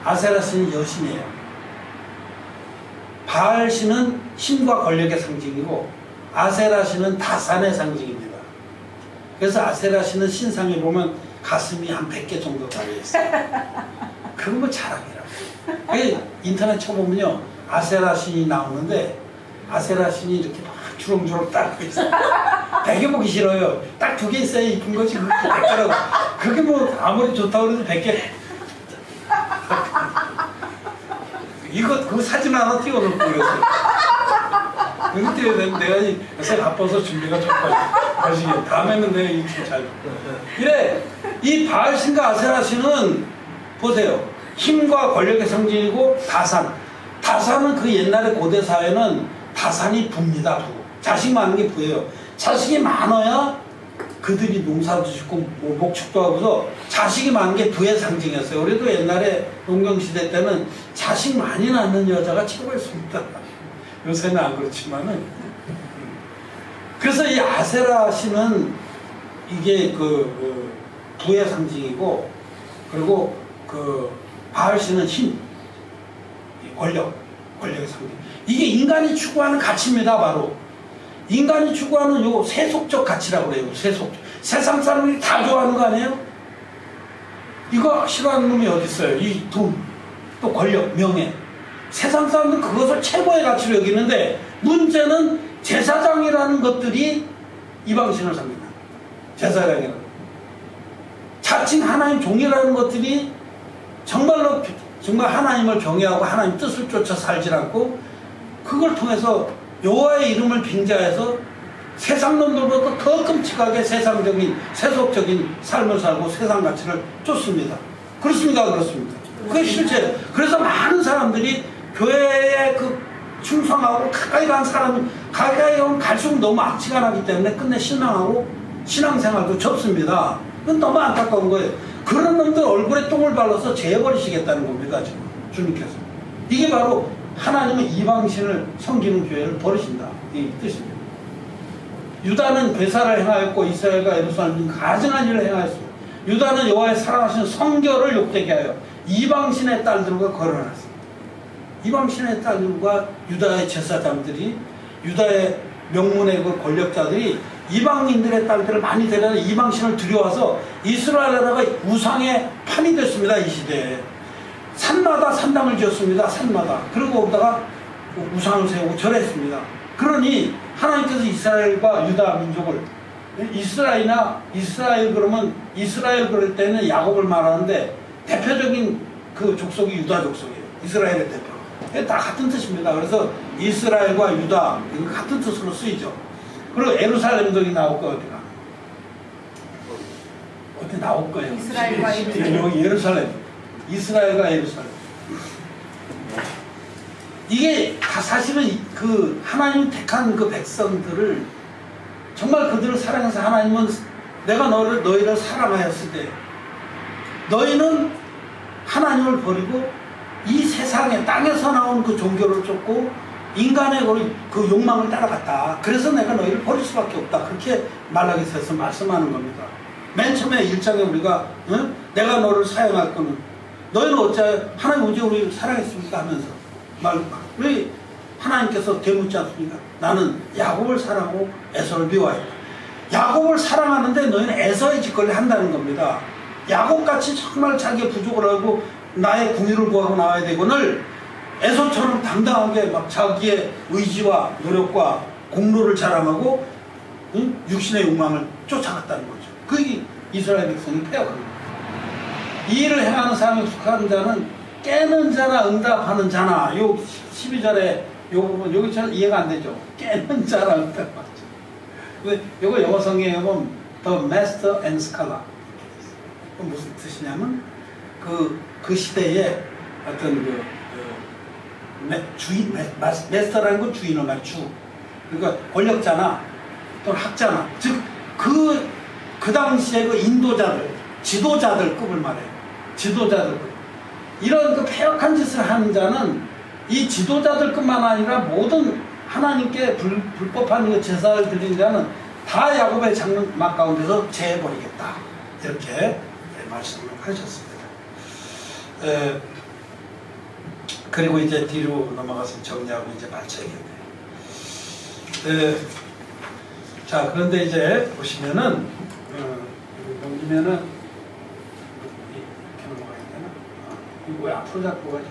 아세라신은 여신이에요. 바알신은 힘과 권력의 상징이고 아세라신은 다산의 상징입니다. 그래서 아세라신은 신상에 보면 가슴이 한 100개 정도 달려있어요. 그건 뭐 자랑이라고. 인터넷 쳐보면요 아세라신이 나오는데 아세라 신이 이렇게 막 주렁주렁 딱 있어요. 되게 보기 싫어요. 딱 2개 있어야 이쁜 거지. 그게 100개라고. 그게 뭐 아무리 좋다고 해도 100개. 이거 그 사진 하나 띄워놓고 그랬어요. 이거 띄워야 되는데 내가 요새 바빠서 준비가 좀 빠지게. 다음에는 내가 이거 잘. 이래 이 바알신과 아세라신은 보세요. 힘과 권력의 상징이고 다산은 그 옛날에 고대 사회는 다산이 부입니다. 부. 자식 많은 게 부예요. 자식이 많아야 그들이 농사도 짓고 목축도 하고서 자식이 많은 게 부의 상징이었어요. 우리도 옛날에 농경시대 때는 자식 많이 낳는 여자가 최고였습니다. 요새는 안 그렇지만은. 그래서 이 아세라 신은 이게 그 부의 상징이고, 그리고 그 바알 신은 힘, 권력의 상징. 이게 인간이 추구하는 가치입니다. 바로 인간이 추구하는 요 세속적 가치라고 그래요. 세상 사람들이 다 좋아하는 거 아니에요? 이거 싫어하는 놈이 어디 있어요? 이 돈, 또 권력, 명예. 세상 사람들은 그것을 최고의 가치로 여기는데, 문제는 제사장이라는 것들이 이방신을 섬긴다. 제사장이라는 자칭 하나님 종이라는 것들이 정말 하나님을 경외하고 하나님 뜻을 쫓아 살지 않고, 그걸 통해서 여호와의 이름을 빙자해서 세상 놈들보다 더 끔찍하게 세상적인 세속적인 삶을 살고 세상 가치를 쫓습니다. 그렇습니까? 그렇습니다. 그게 실제예요. 그래서 많은 사람들이 교회에 그 충성하고 가까이 간 사람이 가까이 가면 갈수록 너무 악취가 나기 때문에 끝내 실망하고 신앙생활도 접습니다. 그건 너무 안타까운 거예요. 그런 놈들 얼굴에 똥을 발라서 재버리시겠다는 겁니다. 지금 주님께서. 이게 바로 하나님은 이방신을 섬기는 교회를 버리신다, 이 뜻입니다. 유다는 괴사를 행하였고 이스라엘과 예루살렘은 가증한 일을 행하였습니다. 유다는 여호와의 사랑하시는 성결을 욕되게 하여 이방신의 딸들과 거론했습니다. 이방신의 딸들과 유다의 제사장들이, 유다의 명문의 그 권력자들이 이방인들의 딸들을 많이 데려다 이방신을 들여와서 이스라엘에다가 우상의 판이 됐습니다. 이 시대에. 산마다 산당을 지었습니다. 산마다. 그리고 거기다가 우상을 세우고 절했습니다. 그러니 하나님께서 이스라엘과 유다 민족을, 이스라엘 그러면 이스라엘 그럴 때는 야곱을 말하는데 대표적인 그 족속이 유다 족속이에요. 이스라엘의 대표. 다 같은 뜻입니다. 그래서 이스라엘과 유다 이거 같은 뜻으로 쓰이죠. 그리고 예루살렘도 나올 거예요. 어디 나올 거예요. 이스라엘과 예루살렘. 여기 예루살렘. 이스라엘과 예루살렘. 이게 다 사실은 그 하나님 택한 그 백성들을 정말 그들을 사랑해서 하나님은 내가 너희를 사랑하였을 때 너희는 하나님을 버리고 이 세상에 땅에서 나온 그 종교를 쫓고 인간의 그 욕망을 따라갔다. 그래서 내가 너희를 버릴 수밖에 없다. 그렇게 말라기서에서 말씀하는 겁니다. 맨 처음에 1장에 우리가 내가 너를 사용할 거는 너희는 어째 하나님 언제 우리를 사랑했습니까 하면서 왜 하나님께서 되묻지 않습니까? 나는 야곱을 사랑하고 에서를 미워했다. 야곱을 사랑하는데 너희는 에서의 짓거리를 한다는 겁니다. 야곱같이 정말 자기의 부족을 알고 나의 궁유를 구하고 나와야 되거늘 에서처럼 당당하게 막 자기의 의지와 노력과 공로를 자랑하고 육신의 욕망을 쫓아갔다는 거죠. 그게 이스라엘 백성이 패역합니다. 이 일을 행하는 사람에 속한 자는 깨는 자나 응답하는 자나, 요 12절에 요 부분 여기 잘 이해가 안 되죠. 깨는 자나 응답하는 자. 요거 영어 성경에 보면 The Master and Scholar. 무슨 뜻이냐면 그 시대에 어떤 주인, 마스터라는 건 주인을 말 주. 그러니까 권력자나 또는 학자나, 즉 그 당시에 그 인도자들, 지도자들급을 말해요. 지도자들급. 이런 그 패역한 짓을 하는 자는 이 지도자들뿐만 아니라 모든 하나님께 불법한 그 제사를 드린 자는 다 야곱의 장막 가운데서 제해버리겠다. 이렇게 말씀을 하셨습니다. 그리고 이제 뒤로 넘어가서 정리하고 이제 마쳐야겠네요. 자, 그런데 이제 보시면은 넘기면은 이렇게 넘어가야 되나? 이거 왜 앞으로 잡고 가지?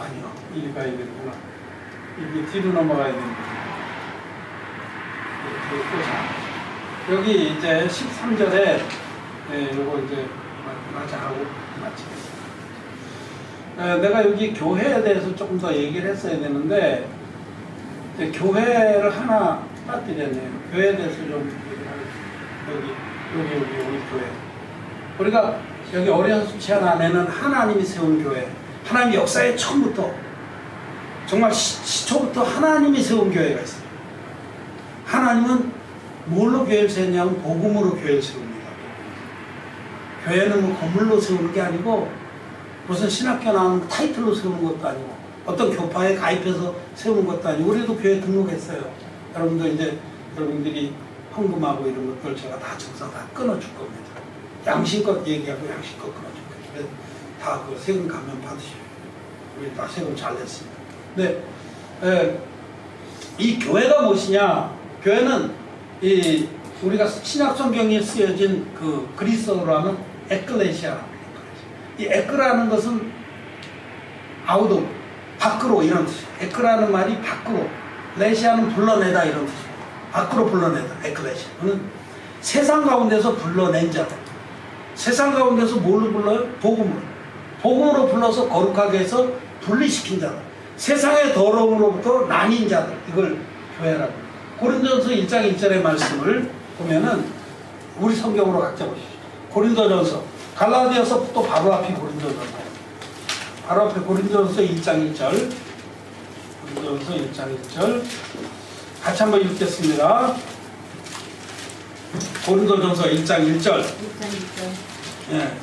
아니요, 이리 가야 되는구나. 이게 뒤로 넘어가야 되는구나. 여기 이제 13절에 요거 이제 마저 하고 마치겠습니다. 내가 여기 교회에 대해서 조금 더 얘기를 했어야 되는데 이제 교회를 하나 빠뜨렸네요. 교회에 대해서 좀 얘기를 하겠습니다. 여기 교회. 우리가 여기 어려수치한 안에는 하나님이 세운 교회, 하나님 역사의 처음부터 정말 시초부터 하나님이 세운 교회가 있어요. 하나님은 뭘로 교회를 세웠냐면 복음으로 교회를 세웁니다. 교회는 뭐 건물로 세우는 게 아니고 무슨 신학교 나오는 타이틀로 세우는 것도 아니고 어떤 교파에 가입해서 세우는 것도 아니고 우리도 교회 등록했어요. 여러분들이 헌금하고 이런 것들 제가 다 정상 다 끊어줄 겁니다. 양심껏 얘기하고 양심껏 끊어줄 거예요. 다 그 세금 감면 받으시고 우리 다 세금 잘 냈습니다. 근데 이 교회가 무엇이냐? 교회는 우리가 신약 성경에 쓰여진 그 그리스어로 하면 에클레시아라고 해요. 이 에크라는 것은 아우도 밖으로 이런 뜻이에요. 에크라는 말이 밖으로, 레시아는 불러내다 이런 뜻이에요. 밖으로 불러내다, 에클레시아는 세상 가운데서 불러낸 자들. 세상 가운데서 뭘로 불러요? 복음으로. 복음으로 불러서 거룩하게 해서 분리시킨 자들. 세상의 더러움으로부터 나뉜 자들. 이걸 교회라고. 고린도전서 1장 1절의 말씀을 보면은 우리 성경으로 각자 보시죠. 고린도전서, 갈라디아서 또 바로 앞이 고린도전서. 바로 앞에 고린도전서 1장 1절. 고린도전서 1장 1절. 같이 한번 읽겠습니다. 고린도전서 1장 1절. 예.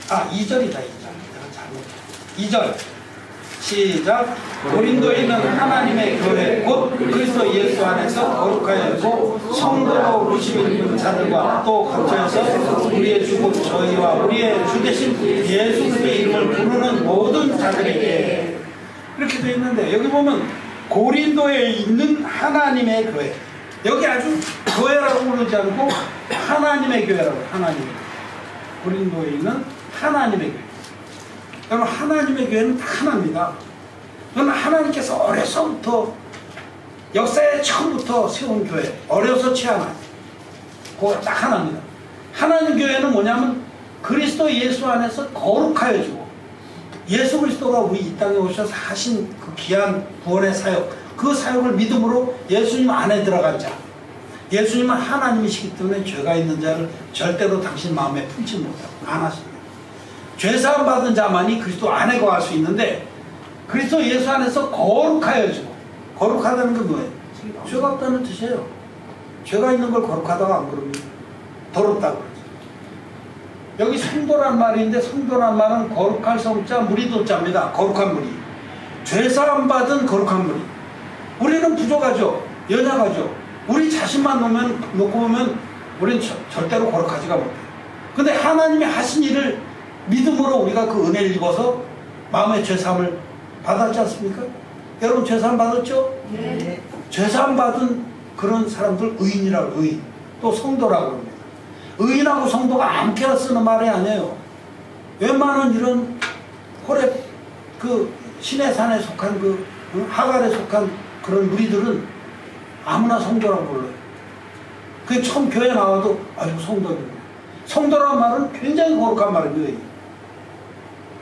2절이다, 2절. 내가 잘못. 2절. 시작. 고린도에 있는 하나님의 교회 곧 그리스도 예수 안에서 거룩하여지고 성도로 부르심을 입은 자들과 또 거쳐서 우리의 주고 저희와 우리의 주 되신 예수 그리스도의 이름을 부르는 모든 자들에게 이렇게 되어 있는데 여기 보면 고린도에 있는 하나님의 교회. 여기 아주 교회라고 부르지 않고 하나님의 교회라고. 하나님의 교회. 고린도에 있는 하나님의 교회. 여러분, 하나님의 교회는 다 하나입니다. 그건 하나님께서 어려서부터 역사의 처음부터 세운 교회, 어려서 취하나 그거 딱 하나입니다. 하나님 교회는 뭐냐면 그리스도 예수 안에서 거룩하여지고 예수 그리스도가 우리 이 땅에 오셔서 하신 그 귀한 구원의 사역, 그 사역을 믿음으로 예수님 안에 들어간 자. 예수님은 하나님이시기 때문에 죄가 있는 자를 절대로 당신 마음에 품지 못하고 안 하십니다. 죄사함 받은 자만이 그리스도 안에 거할 수 있는데 그리스도 예수 안에서 거룩하여지고, 거룩하다는 건 뭐예요? 죄가 없다는 뜻이에요. 죄가 있는 걸 거룩하다고 안 그럽니다. 더럽다고 그러죠. 여기 성도란 말인데 성도란 말은 거룩할 성자 무리도자입니다. 거룩한 무리. 죄사함 받은 거룩한 무리. 우리는 부족하죠. 연약하죠. 우리 자신만 놓고 보면 우리는 절대로 거룩하지가 못해요. 근데 하나님이 하신 일을 믿음으로 우리가 그 은혜를 입어서 마음의 죄사함을 받았지 않습니까? 여러분 죄사함 받았죠? 네. 죄사함 받은 그런 사람들 의인이라고. 의인. 또 성도라고 합니다. 의인하고 성도가 암캐나 쓰는 말이 아니에요. 웬만한 이런 호렙 그 신의 산에 속한 그 하갈에 속한 그런 무리들은 아무나 성도라고 불러요. 그게 처음 교회 나와도 아이고 성도입니다. 성도라는 말은 굉장히 거룩한 말입니다.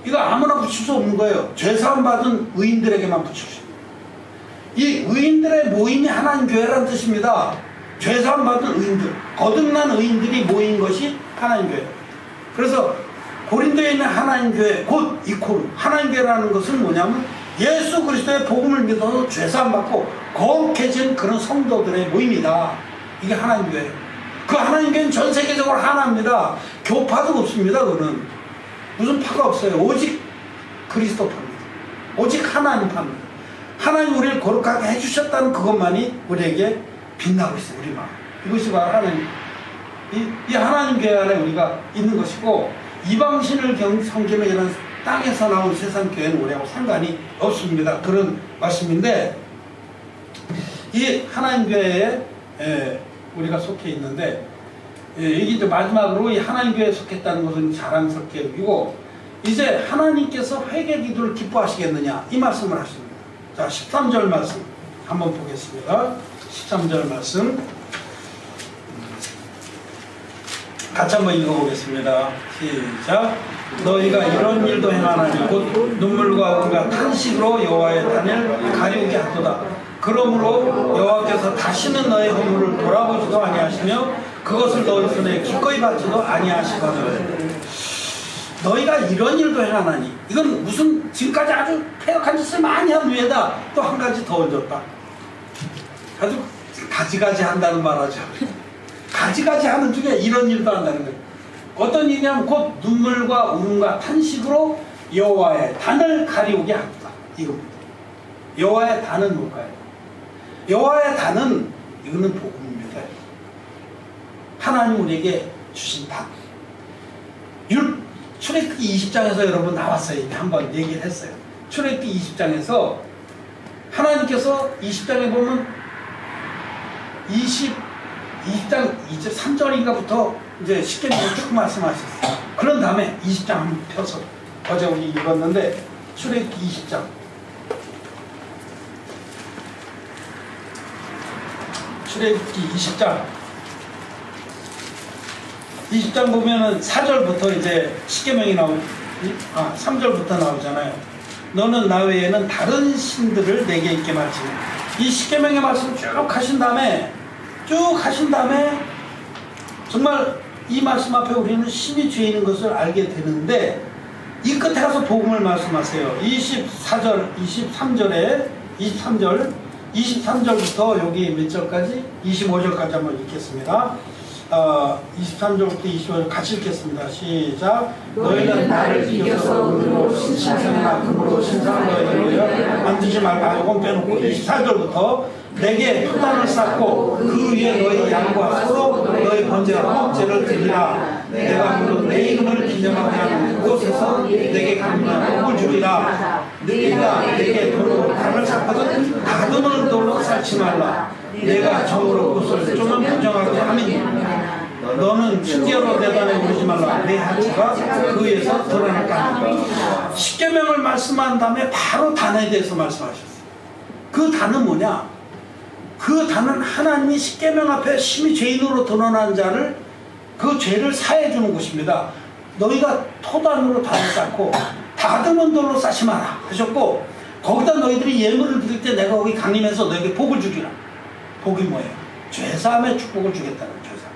이거 아무나 붙일 수 없는 거예요. 죄사함 받은 의인들에게만 붙일 수 있는 거예요. 이 의인들의 모임이 하나님 교회라는 뜻입니다. 죄사함 받은 의인들, 거듭난 의인들이 모인 것이 하나님 교회. 그래서 고린도에 있는 하나님 교회, 곧 이코르, 하나님 교회라는 것은 뭐냐면 예수 그리스도의 복음을 믿어서 죄사함 받고 거룩해진 그런 성도들의 모임이다. 이게 하나님 교회. 그 하나님 교회는 전 세계적으로 하나입니다. 교파도 없습니다. 그는 무슨 파가 없어요. 오직 그리스도 파입니다. 오직 하나님 파입니다. 하나님 우리를 거룩하게 해주셨다는 그것만이 우리에게 빛나고 있어요. 우리 마음. 이것이 바로 하나님. 이 하나님 교회 안에 우리가 있는 것이고 이방신을 섬기는 이런 땅에서 나온 세상 교회는 우리하고 상관이 없습니다. 그런 말씀인데 이 하나님 교회에 우리가 속해 있는데 이게 이제 마지막으로 이 하나님 교회에 속했다는 것은 자랑스럽게 여기고 이제 하나님께서 회개 기도를 기뻐하시겠느냐 이 말씀을 하십니다. 자, 13절 말씀 한번 보겠습니다. 13절 말씀 같이 한번 읽어보겠습니다. 시작. 너희가 이런 일도 행하나니 곧 눈물과 울음과 탄식으로 여호와의 단을 가리우게 하도다. 그러므로 여호와께서 다시는 너의 허물을 돌아보지도 아니하시며 그것을 너희 손에 기꺼이 받지도 아니하시거든. 너희가 이런 일도 행하나니, 이건 무슨 지금까지 아주 폐역한 짓을 많이 한 위에다 또 한 가지 더 얹었다. 아주 가지가지 한다는 말하죠. 가지가지 하는 중에 이런 일도 한다는 거예요. 어떤 일이냐면 곧 눈물과 울음과 탄식으로 여호와의 단을 가리우게 합니다. 이겁니다. 여호와의 단은 뭘까요? 여호와의 단은 이거는 복음입니다. 하나님 우리에게 주신 단. 출애굽기 20장에서 여러분 나왔어요. 이미 한번 얘기를 했어요. 출애굽기 20장에서 하나님께서 20장에 보면 20장 3절인가부터 이제 십계명을 쭉 말씀하셨어요. 그런 다음에 20장 한번 펴서 어제 우리 읽었는데 출애굽기 20장 출애굽기 20장 보면은 4절부터 이제 십계명이 3절부터 나오잖아요. 너는 나 외에는 다른 신들을 내게 있게 말지니. 이 십계명의 말씀 쭉 하신 다음에 정말 이 말씀 앞에 우리는 심히 죄 있는 것을 알게 되는데 이 끝에 가서 복음을 말씀하세요. 23절부터 여기 몇 절까지? 25절까지 한번 읽겠습니다. 23절부터 25절 같이 읽겠습니다. 시작. 너희는 나를 이겨서 은으로 신상이나 금으로 신상을 너희를 만들지 말고 요건 빼놓고 24절부터 내게 표단을 쌓고 그 위에 너희 양과 서로 너희 번제와 헌제를 드리라. 내가 물론 내 이름을 기념하게 하는 그곳에서 내게 감리한 복을 주리라. 네가 내게 돌로 단을 쌓거든 다듬은 돌로 쌓지 말라. 내가 정으로 그것을 좀 부정하게 하면 너는 층계로 내 단에 오르지 말라. 내 하체가 그 위에서 드러날까. 십계명을 말씀한 다음에 바로 단에 대해서 말씀하셨어요. 그 단은 뭐냐? 그 단은 하나님이 십계명 앞에 심히 죄인으로 드러난 자를 그 죄를 사해 주는 곳입니다. 너희가 토단으로 단을 쌓고 다듬은 돌로 쌓지 마라 하셨고, 거기다 너희들이 예물을 드릴 때 내가 거기 강림해서 너에게 복을 주리라. 복이 뭐예요? 죄사함의 축복을 주겠다는 죄사함.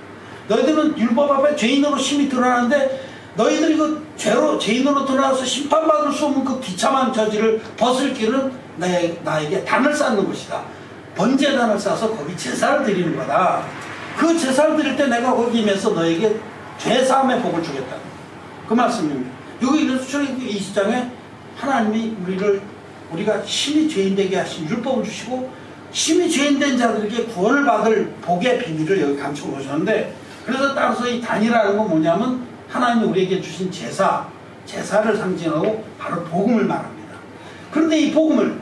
너희들은 율법 앞에 죄인으로 심히 드러나는데 너희들이 그 죄인으로 드러나서 심판받을 수 없는 그 비참한 저지를 벗을 길은 나에게 단을 쌓는 것이다. 번제단을 쌓아서 거기 제사를 드리는 거다. 그 제사를 드릴 때 내가 거기 임해서 너에게 죄사함의 복을 주겠다. 그 말씀입니다. 여기 출애굽기 20장에 하나님이 우리가 심히 죄인되게 하신 율법을 주시고 심히 죄인된 자들에게 구원을 받을 복의 비밀을 여기 감춰 놓으셨는데, 그래서 따라서 이 단이라는 건 뭐냐면 하나님이 우리에게 주신 제사를 상징하고 바로 복음을 말합니다. 그런데 이 복음을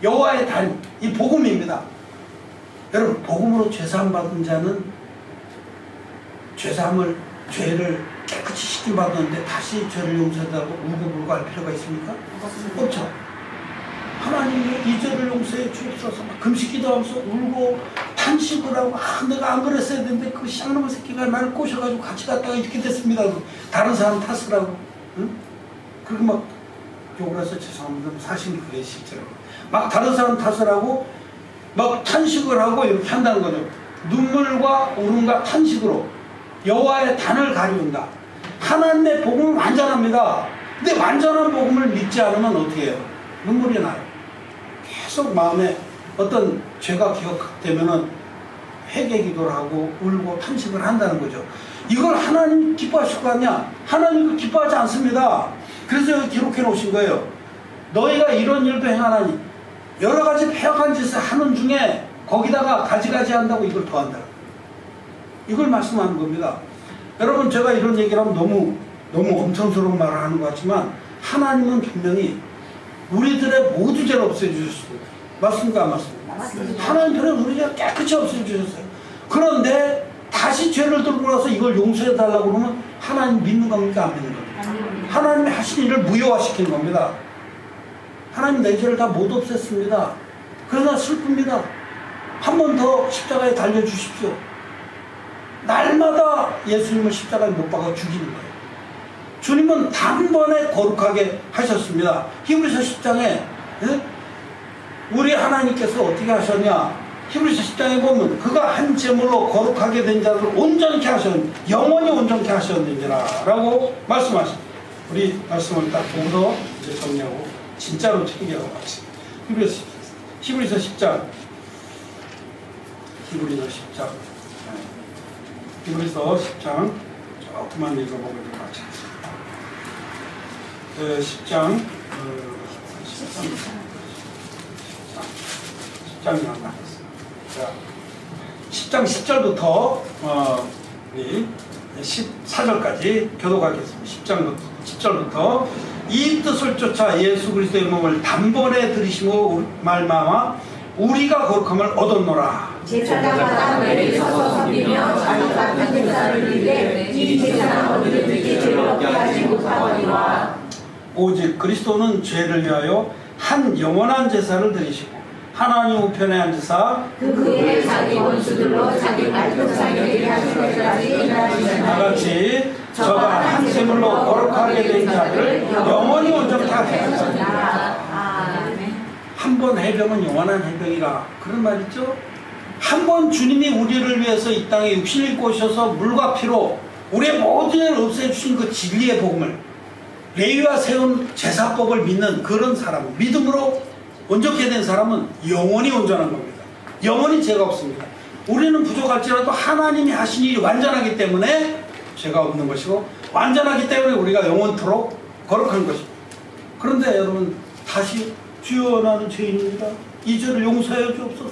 여호와의 단, 이 복음입니다. 여러분, 복음으로 죄사함 받은 자는 죄를 깨끗이 씻김 받았는데 다시 죄를 용서하다고 울고불고 할 필요가 있습니까? 없죠. 하나님이 이 죄를 용서해 주옵소서 금식 기도하면서 울고 탄식을 하고, 내가 안 그랬어야 되는데 그 쌍놈의 새끼가 나를 꼬셔가지고 같이 갔다가 이렇게 됐습니다. 다른 사람 탓을 하고, 응? 그리고 막 욕을 해서 죄송합니다. 사실이 그게 실제로 막 다른 사람 탓을 하고 막 탄식을 하고 이렇게 한다는 거죠. 눈물과 울음과 탄식으로 여호와의 단을 가리운다. 하나님의 복음은 완전합니다. 근데 완전한 복음을 믿지 않으면 어떻게 해요? 눈물이 나요. 계속 마음에 어떤 죄가 기억되면은 회개 기도를 하고 울고 탄식을 한다는 거죠. 이걸 하나님 기뻐하실 거 아니야? 하나님 기뻐하지 않습니다. 그래서 여기 기록해 놓으신 거예요. 너희가 이런 일도 행하나니, 여러 가지 폐역한 짓을 하는 중에 거기다가 가지가지 한다고 이걸 더한다. 이걸 말씀하는 겁니다. 여러분, 제가 이런 얘기를 하면 너무 엄청스러운 말을 하는 것 같지만 하나님은 분명히 우리들의 모두 죄를 없애주셨습니다. 맞습니까? 안 맞습니까? 하나님께는 우리 죄를 깨끗이 없애주셨어요. 그런데 다시 죄를 들고 나서 이걸 용서해달라고 그러면 하나님 믿는 겁니까? 안 믿는 겁니까? 하나님이 하신 일을 무효화시키는 겁니다. 하나님 내 죄를 다 못 없앴습니다. 그러나 슬픕니다. 한 번 더 십자가에 달려주십시오. 날마다 예수님을 십자가에 못 박아 죽이는 거예요. 주님은 단번에 거룩하게 하셨습니다. 히브리서 10장에 우리 하나님께서 어떻게 하셨냐? 히브리서 10장에 보면 그가 한 제물로 거룩하게 된 자를 온전케 영원히 온전케 하셨느니라 라고 말씀하십니다. 우리 말씀을 딱 보고서 이제 정리하고 진짜로 챙겨가고 같이 히브리서 10장 히브리서 10장 조금만 읽어보고 같이 10장이 나왔습니다. 자, 10장 10절부터 우리 14절까지 교독하겠습니다. 10절부터 이 뜻을 쫓아 예수 그리스도의 몸을 단번에 들이심으로 말미암아 우리가 거룩함을 얻었노라. 제사장마다 매일 서서 섬기며 자기 같은 제사를 드리되 이 제사는 어디든지 죄를 없게 하지 못하거니와 오직 그리스도는 죄를 위하여 한 영원한 제사를 드리시고 하나님 우편에 앉으사 그의 자기 원수들로 자기 발등상에 되게 하실 때까지 일하시나니 다같이 저가 한 제물로 거룩하게 된 자를 영원히 온전케 하셨느니라. 한 번 해병은 영원한 해병이라 그런 말 있죠. 한 번 주님이 우리를 위해서 이 땅에 육신을 입고 오셔서 물과 피로 우리의 모든 일을 없애주신 그 진리의 복음을 레위와 세운 제사법을 믿는 그런 사람, 믿음으로 온전케 된 사람은 영원히 온전한 겁니다. 영원히 죄가 없습니다. 우리는 부족할지라도 하나님이 하신 일이 완전하기 때문에 죄가 없는 것이고 완전하기 때문에 우리가 영원토록 거룩한 것입니다. 그런데 여러분 다시 주여 나는 죄인입니다. 이 죄를 용서해 주옵소서.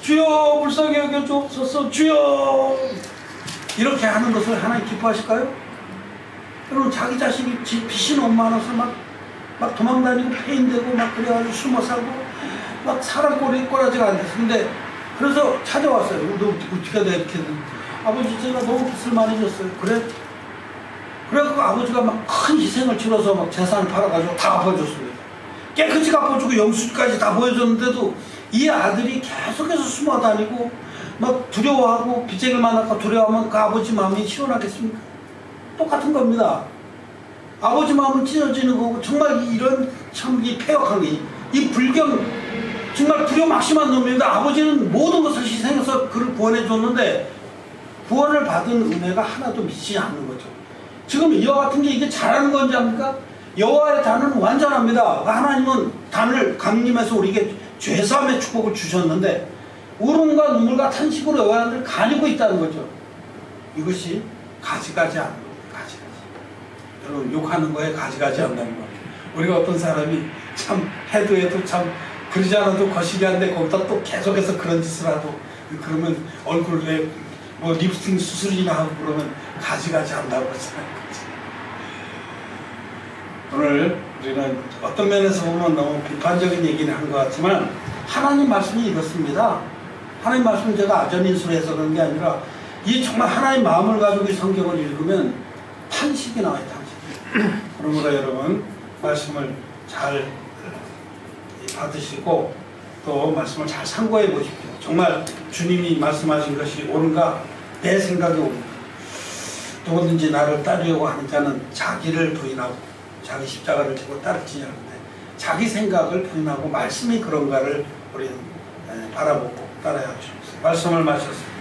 주여 불쌍히 여겨 주옵소서. 주여 이렇게 하는 것을 하나님 기뻐하실까요? 여러분 자기 자식이 빚이 너무 많아서 막 도망다니고 폐인되고 막 그래가지고 숨어 살고 막 사람 꼬라지가 안 됐어. 근데 그래서 찾아왔어요. 너 어떻게 돼 이렇게 아버지 제가 너무 빚을 많이 졌어요. 그래? 그래갖고 아버지가 막 큰 희생을 치러서 막 재산을 팔아가지고 다 갚아줬습니다. 깨끗이 갚아주고 영수증까지 다 보여줬는데도 이 아들이 계속해서 숨어 다니고 막 두려워하고 빚쟁이를 만나서 두려워하면 그 아버지 마음이 시원하겠습니까? 똑같은 겁니다. 아버지 마음은 찢어지는 거고 정말 이런 참 이 폐역한 이 불경 정말 불효막심한 놈입니다. 아버지는 모든 것을 희생해서 그를 구원해 줬는데 구원을 받은 은혜가 하나도 미치지 않는 거죠. 지금 이와 같은 게 이게 잘하는 건지 압니까? 여호와의 단은 완전합니다. 하나님은 단을 강림해서 우리에게 죄사함의 축복을 주셨는데 울음과 눈물과 탄식으로 여호와를 가리고 있다는 거죠. 이것이 가지가지 않는 거예요. 가지가지. 여러분 욕하는 거에 가지가지 않는다는 거예요. 우리가 어떤 사람이 참 해도 참 그러지 않아도 거시기한데 거기다 또 계속해서 그런 짓을 하고 그러면 얼굴에 뭐 립스틱 수술이나 하고 그러면 가지가지 한다고 그러잖아요. 오늘 우리는 어떤 면에서 보면 너무 비판적인 얘기는 한 것 같지만 하나님 말씀이 이렇습니다. 하나님 말씀은 제가 아전인수로 해서 그런 게 아니라 이 정말 하나님 마음을 가지고 이 성경을 읽으면 탄식이 나와요. 탄식. 그러므로 여러분 말씀을 잘 받으시고 또 말씀을 잘 상고해 보십시오. 정말 주님이 말씀하신 것이 옳은가? 내 생각이 옳은가? 누구든지 나를 따르려고 하는 자는 자기를 부인하고 자기 십자가를 지고 따르지 않는데 자기 생각을 부인하고 말씀이 그런가를 우리는 바라보고 따라야 합시다. 말씀을 마쳤습니다.